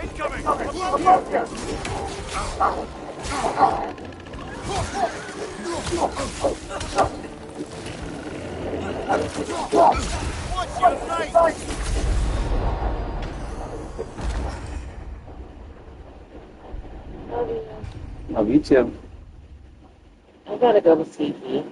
Incoming! Above you! What's your sight? Love you too. I gotta go to CP.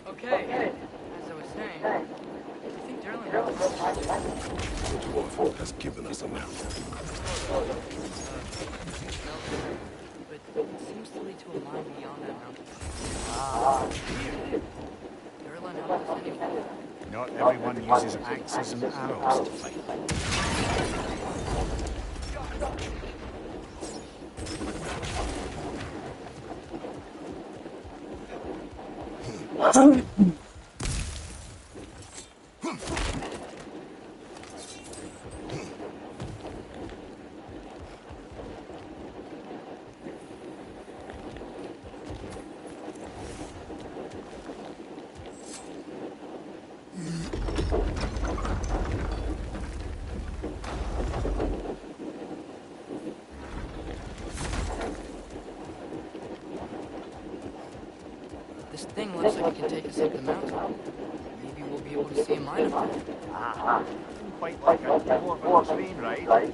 Okay, as I was saying, I think Derlin knows. The dwarf has given us a map. But it seems to lead to a line beyond that mountain. Ah, weird. Derlin helped us anyway. Not everyone uses axes and arrows to fight. thing looks like it can take us up the mountain. Maybe we'll be able to see a mine up there. Ah, quite like a dwarven train ride.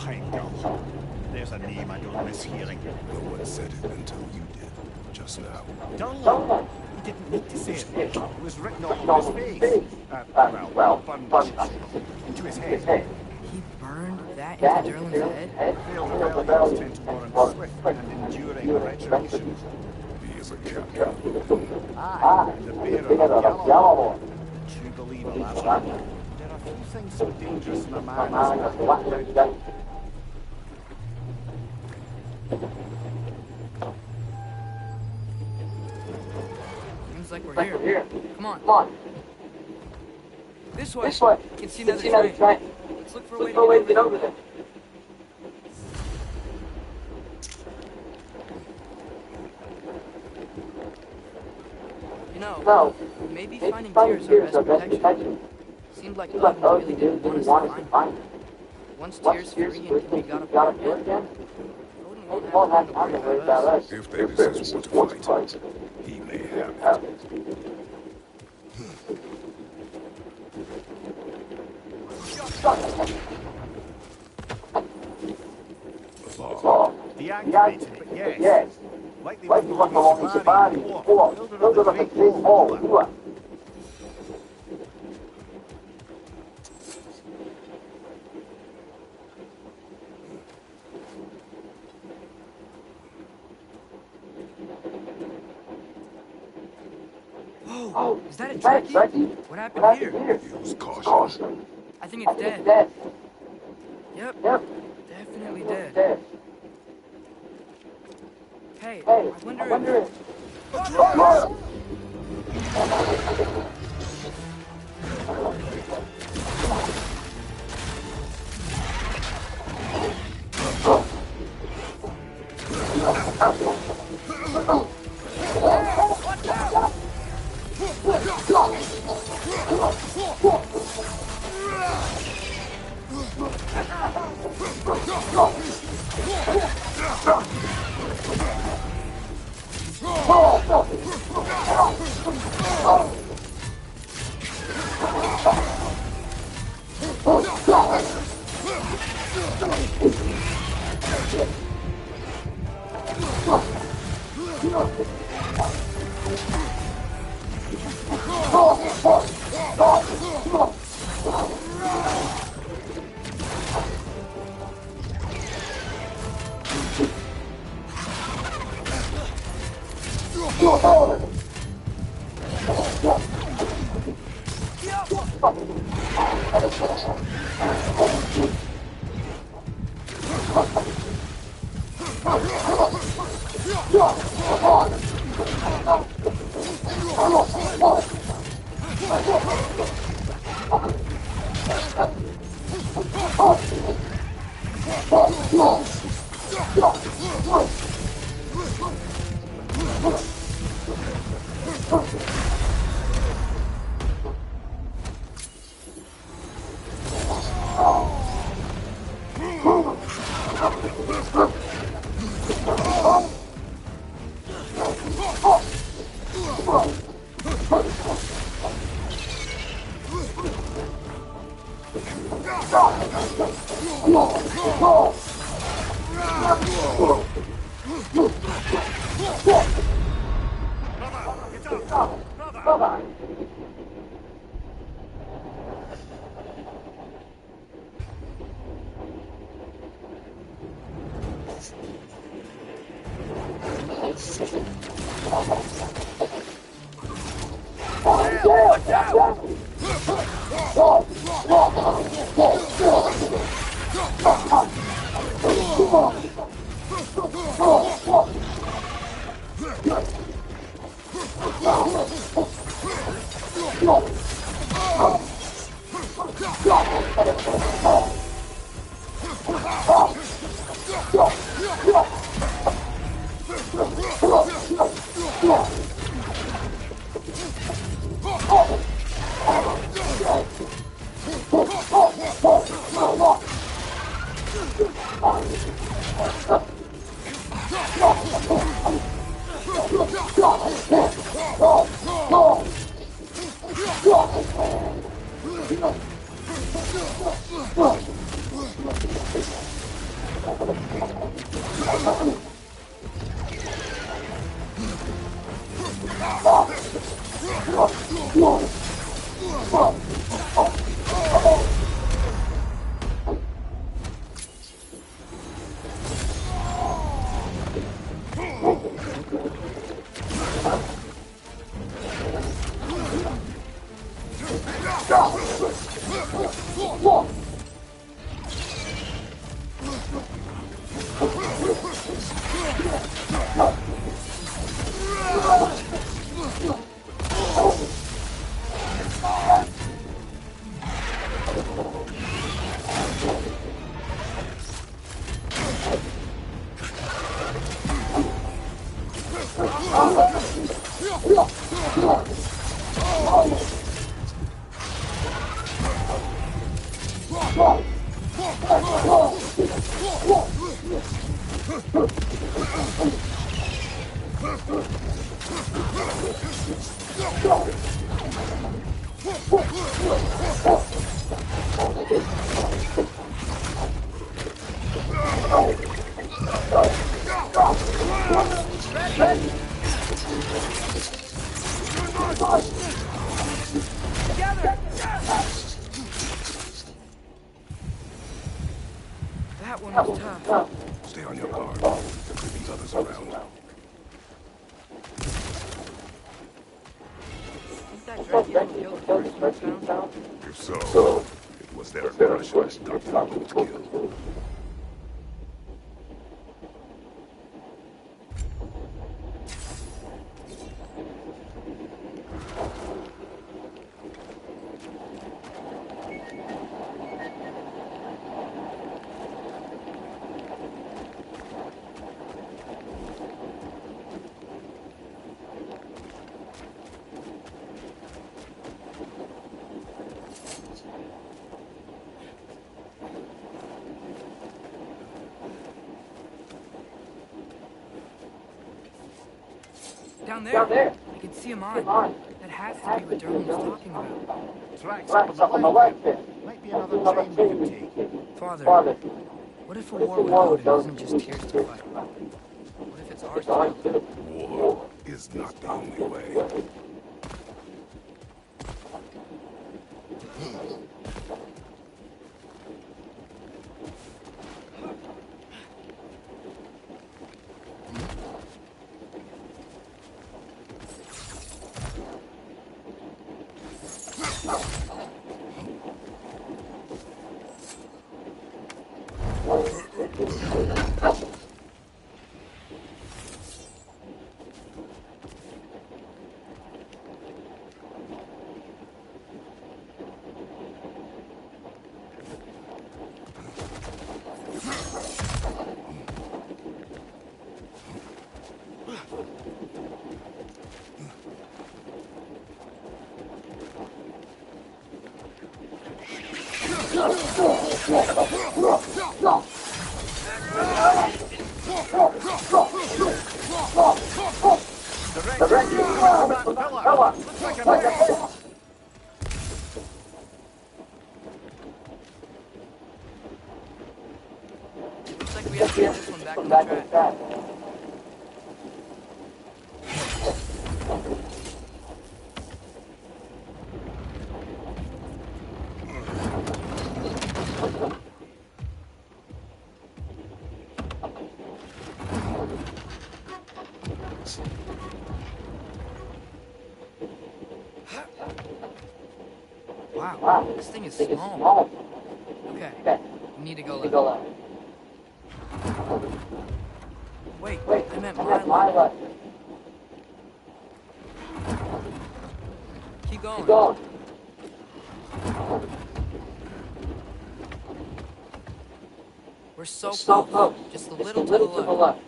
Heimdall. There's a name I don't miss hearing. No one said it until you did, just now. Dull. He didn't need to say it. It was written all over his face. Well, burned into his head. He burned that into Derlin's head? Failed rebellions tend to warrant swift and enduring retribution. He is a captain. Aye, and the bearer of Yellow. True believer, that one. There are few things so dangerous in a man as that. Seems like we're here. Come on. This way. You can see another train. Let's look for a way to get over there. You know, maybe finding Tears our best protection. Seemed like Odin really didn't want us to find him. Once Tears free and can be got up there again, Odin won't have time to worry about us. If they decide to fight, he may have it. Deactivated, but yes. Like they went along in Sabari before. Builder of the Great Wall, you are. Oh, is that a Trekkie? What happened here? Use caution. I think it's dead. Yep, definitely dead. Hey, I wonder if... That one was tough. Stay on your guard. There could be others around. Think that dragon killed the first one we found? If so, it was their precious Dr. Roadkill. Down there. I can see a mine. That has to be what Durham was talking about. Tracks up on the left there. Might be another train we can take. Father, what if a war with Odin isn't just tears to fight? What if it's ours too? War is not the only way. Looks like we have to get this one back on the track. Wow, this thing is small. Okay, we need to go left. Wait, I meant my left. Keep going. We're so close. Just a little to the left.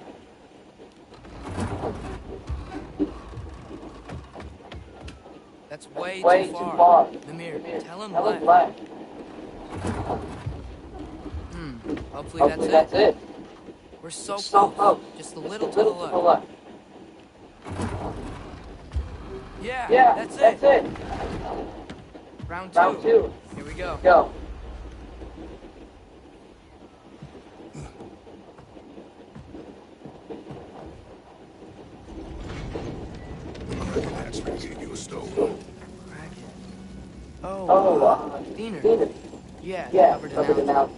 That's way too far. Namir, tell him left. Hopefully that's it. We're so close. Just a little to the left. Yeah, that's it. Round two. Here we go. That's what gave you a stone. Diener. Yeah, covered it now.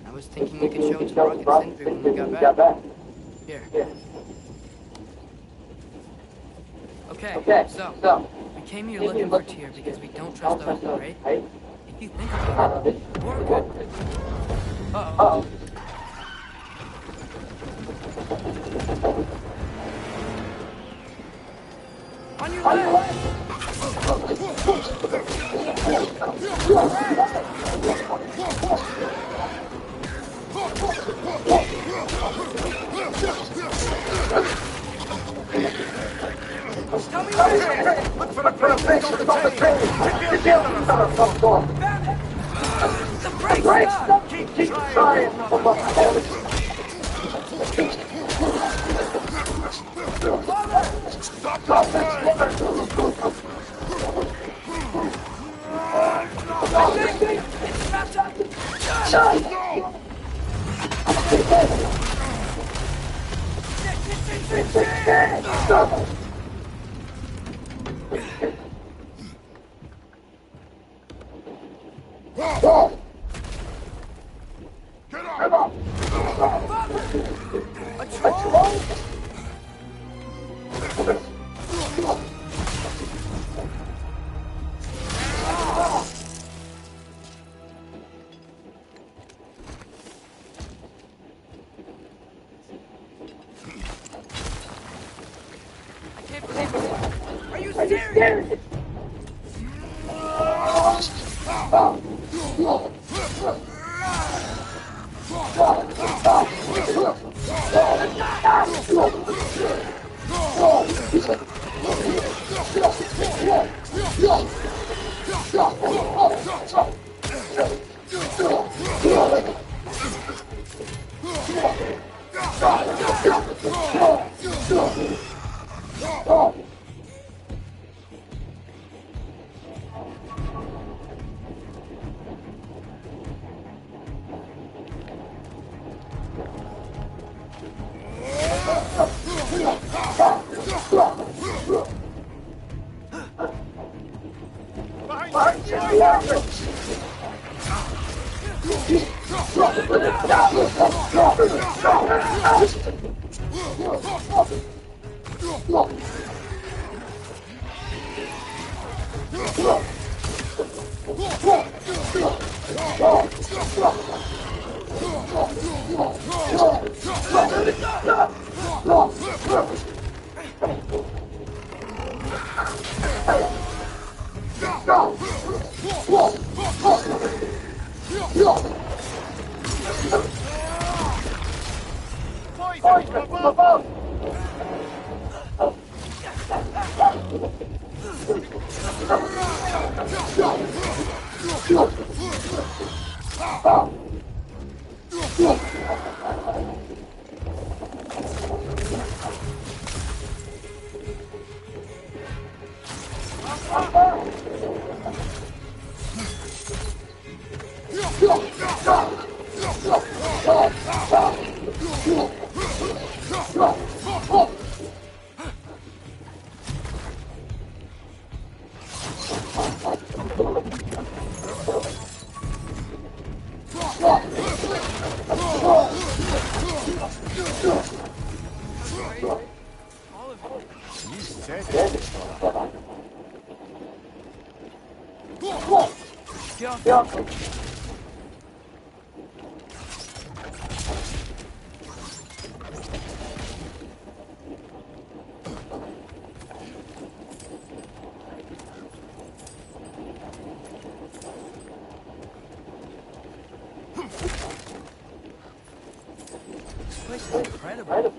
I was thinking we could show it to Rocket Sentry when we got back. Here. Okay, so we came here looking for Tyr because we don't trust Odin, right? If you think about it, we're good. Uh-oh. On your left! Tell me where! Look for the brakes on the train! Get the other door! The brakes stuck! Keep trying! Stop the I think it's not done! Get up! A troll? I can't believe it. Are you serious? incredible.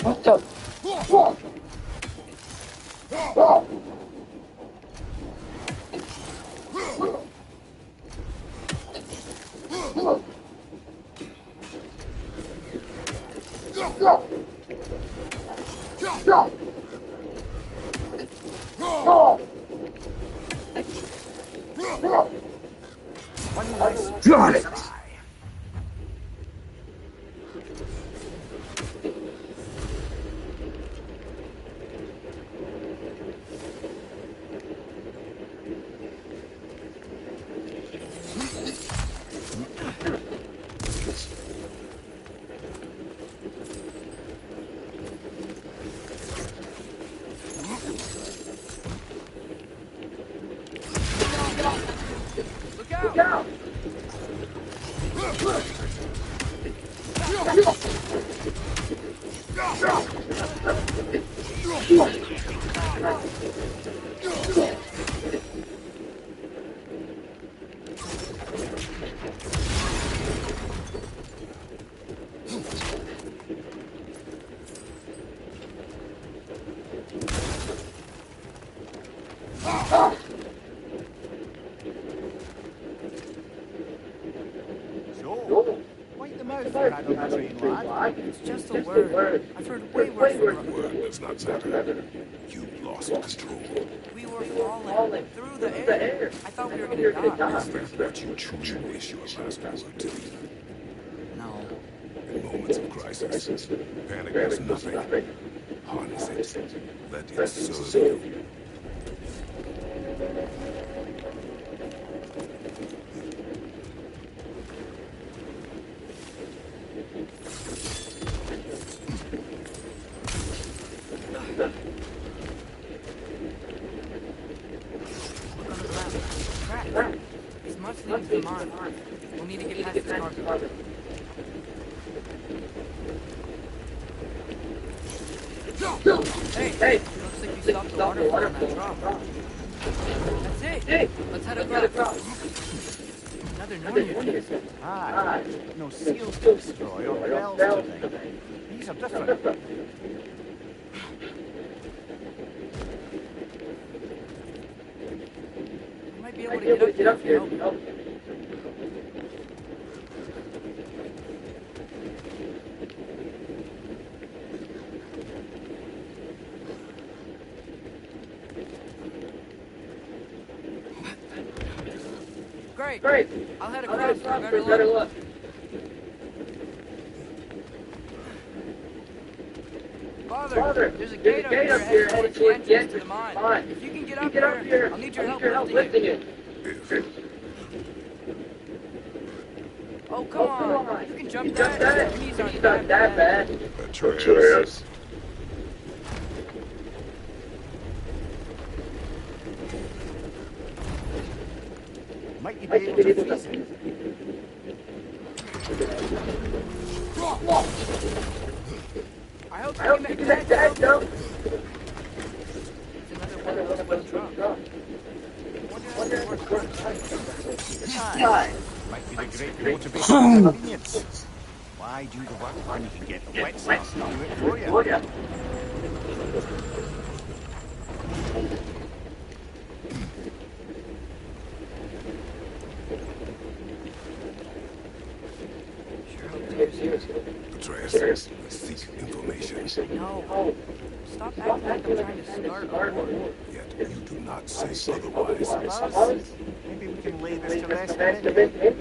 What the? One nice Got it! try. Look out! So, wipe the mouth you had on the train, lad. It's just a word. I've heard way worse from Word does not matter. You lost control. We were falling through the air. I thought we were gonna die. Is that what you truly wish your last word to be? No. In moments of crisis, panic is nothing. Harness it. Let it serve you. Look on the map. Track. It's much leading to Mars. We'll need to get past this cargo. Hey! Looks like you stopped the water flow on that drop. That's it! Let's head across. Another Norwegian. Ah, no seals to destroy or bells to ring. These are different. I might be able to get up there if you help. Great. I'll head across for a better look. Father, there's a gate up here headed towards the entrance to the mine. If you can get up here, I'll need your help lifting it. Oh, come on. You can jump that. Your knees aren't that bad. Atreus. Might you be able to freeze it? I hope you can make that jump. It's another one of those wooden drums. Wonder if it works. Might be the great motivation of convenience. Why do the work when you can get the wet stuff to do it for you? Sure hope Dave's here. Atreus, I seek information. No. Stop acting like I'm trying to start a war. Yet you do not say otherwise. Suppose maybe we can lay this to rest a bit.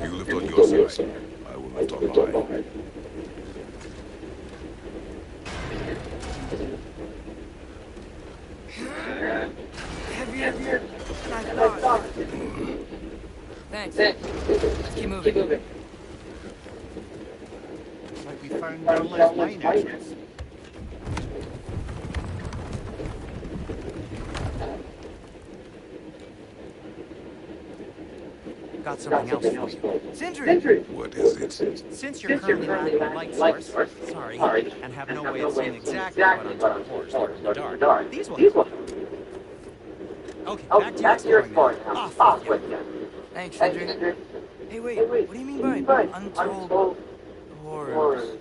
You lift on your side. I will lift on mine. Heavier than I thought. Thanks. Let's keep moving. Like we found Berlin's mine entrance. Got something else for you. Sindri! What is it? Since you're currently lacking a light source, sorry, and have no way of seeing exactly what on top of horse in the dark, these will. Okay, back to your exploring now. Off with you. Thanks, Sindri. Hey, wait, what do you mean by untold horrors?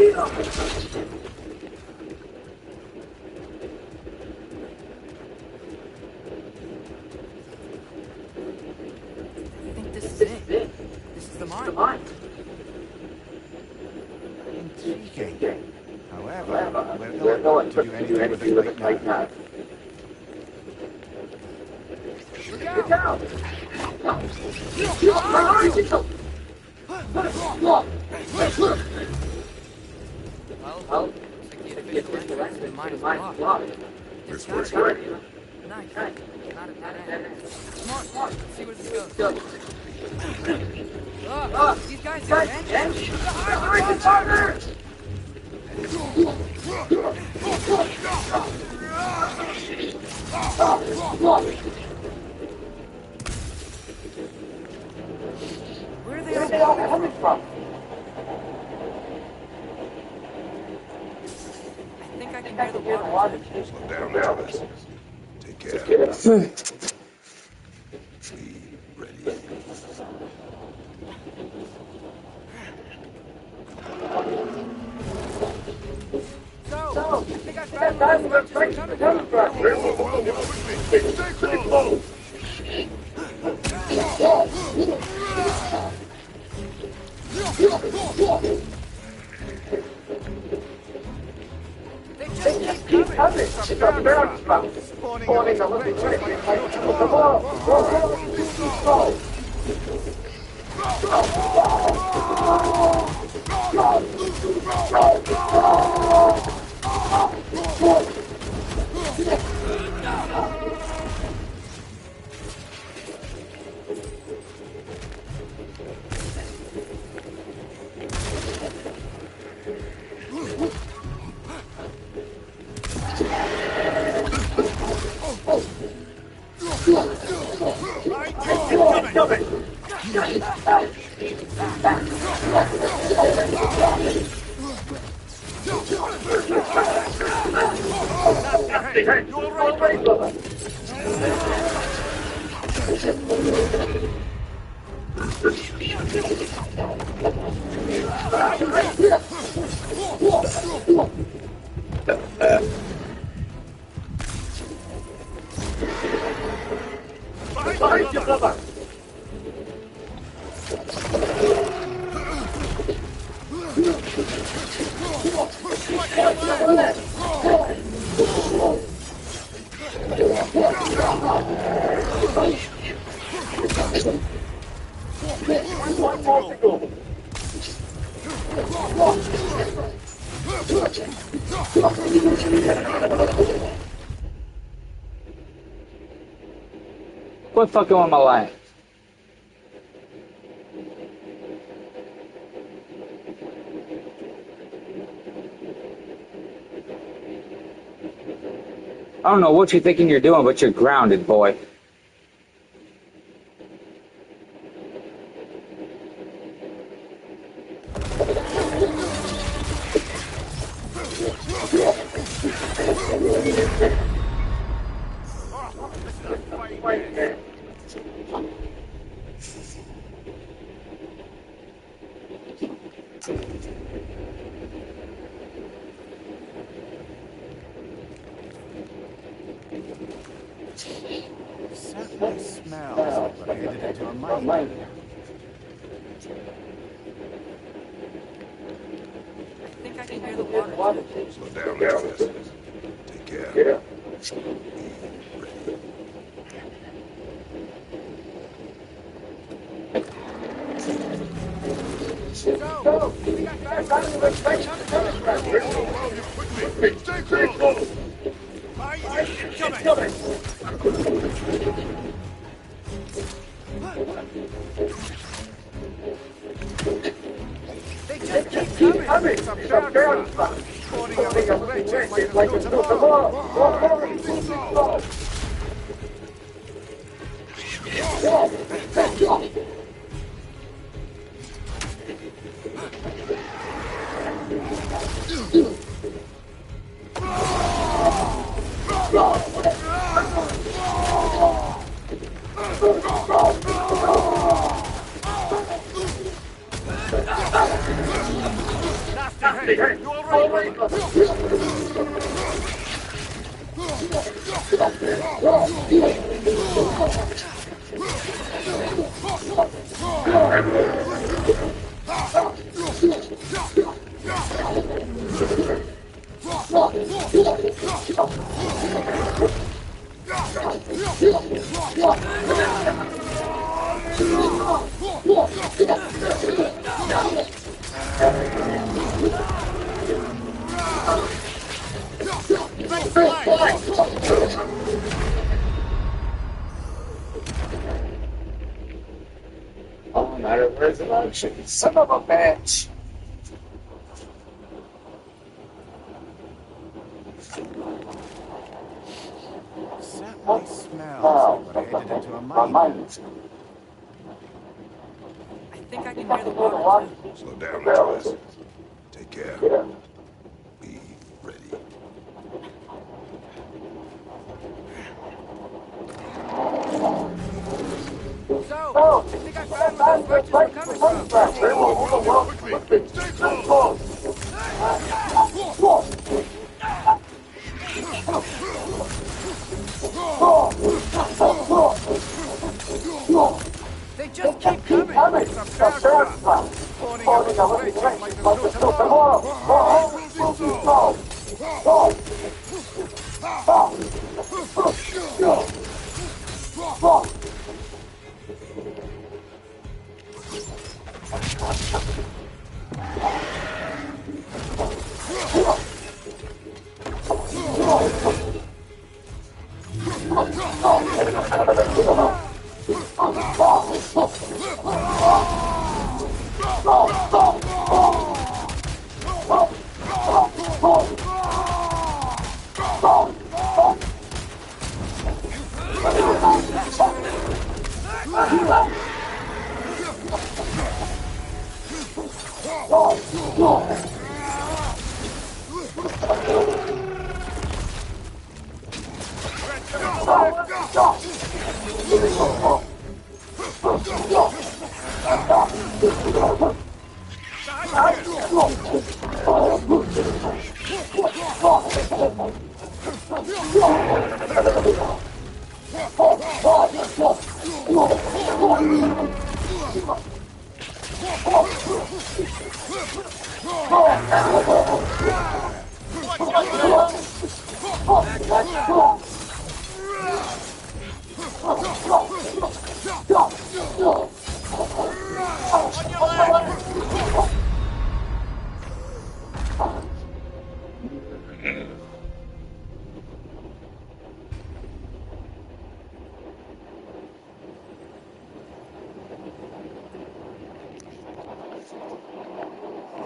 I think this is it. This is the mine. Intriguing. However, we're not to do anything with it right now. Look out! Well, looks like the official entrance to the mine is blocked. This way. Nice. Not at that end. Come on, let's see where this goes. Oh, these guys are engines! The partner! Where are they all coming from? I think I can hear the water. Slow down, Atreus. Take care. Be ready. So, I think I found where the train's coming from. Stay close. They just keep coming. Spawning a little bit like Quit fucking with my life. I don't know what you're thinking you're doing, but you're grounded, boy. Certainly smells, but I headed into a mine. I think I can hear the water. Slow down, Nicholas. Take care. Go! We got Stay close! They just keep coming. It's a bear trap. Pouring out the wretches like there's no tomorrow. Automatic resolution. Son of a bitch. Certainly smells, but I headed into a mine. I think I can hear the water. Slow down, Nicholas. Take care. Be ready. So, I think I found where those wretches were coming from. Quickly! Stay close! They just keep coming. It's a bear trap. Pouring out the wretches like there's no tomorrow.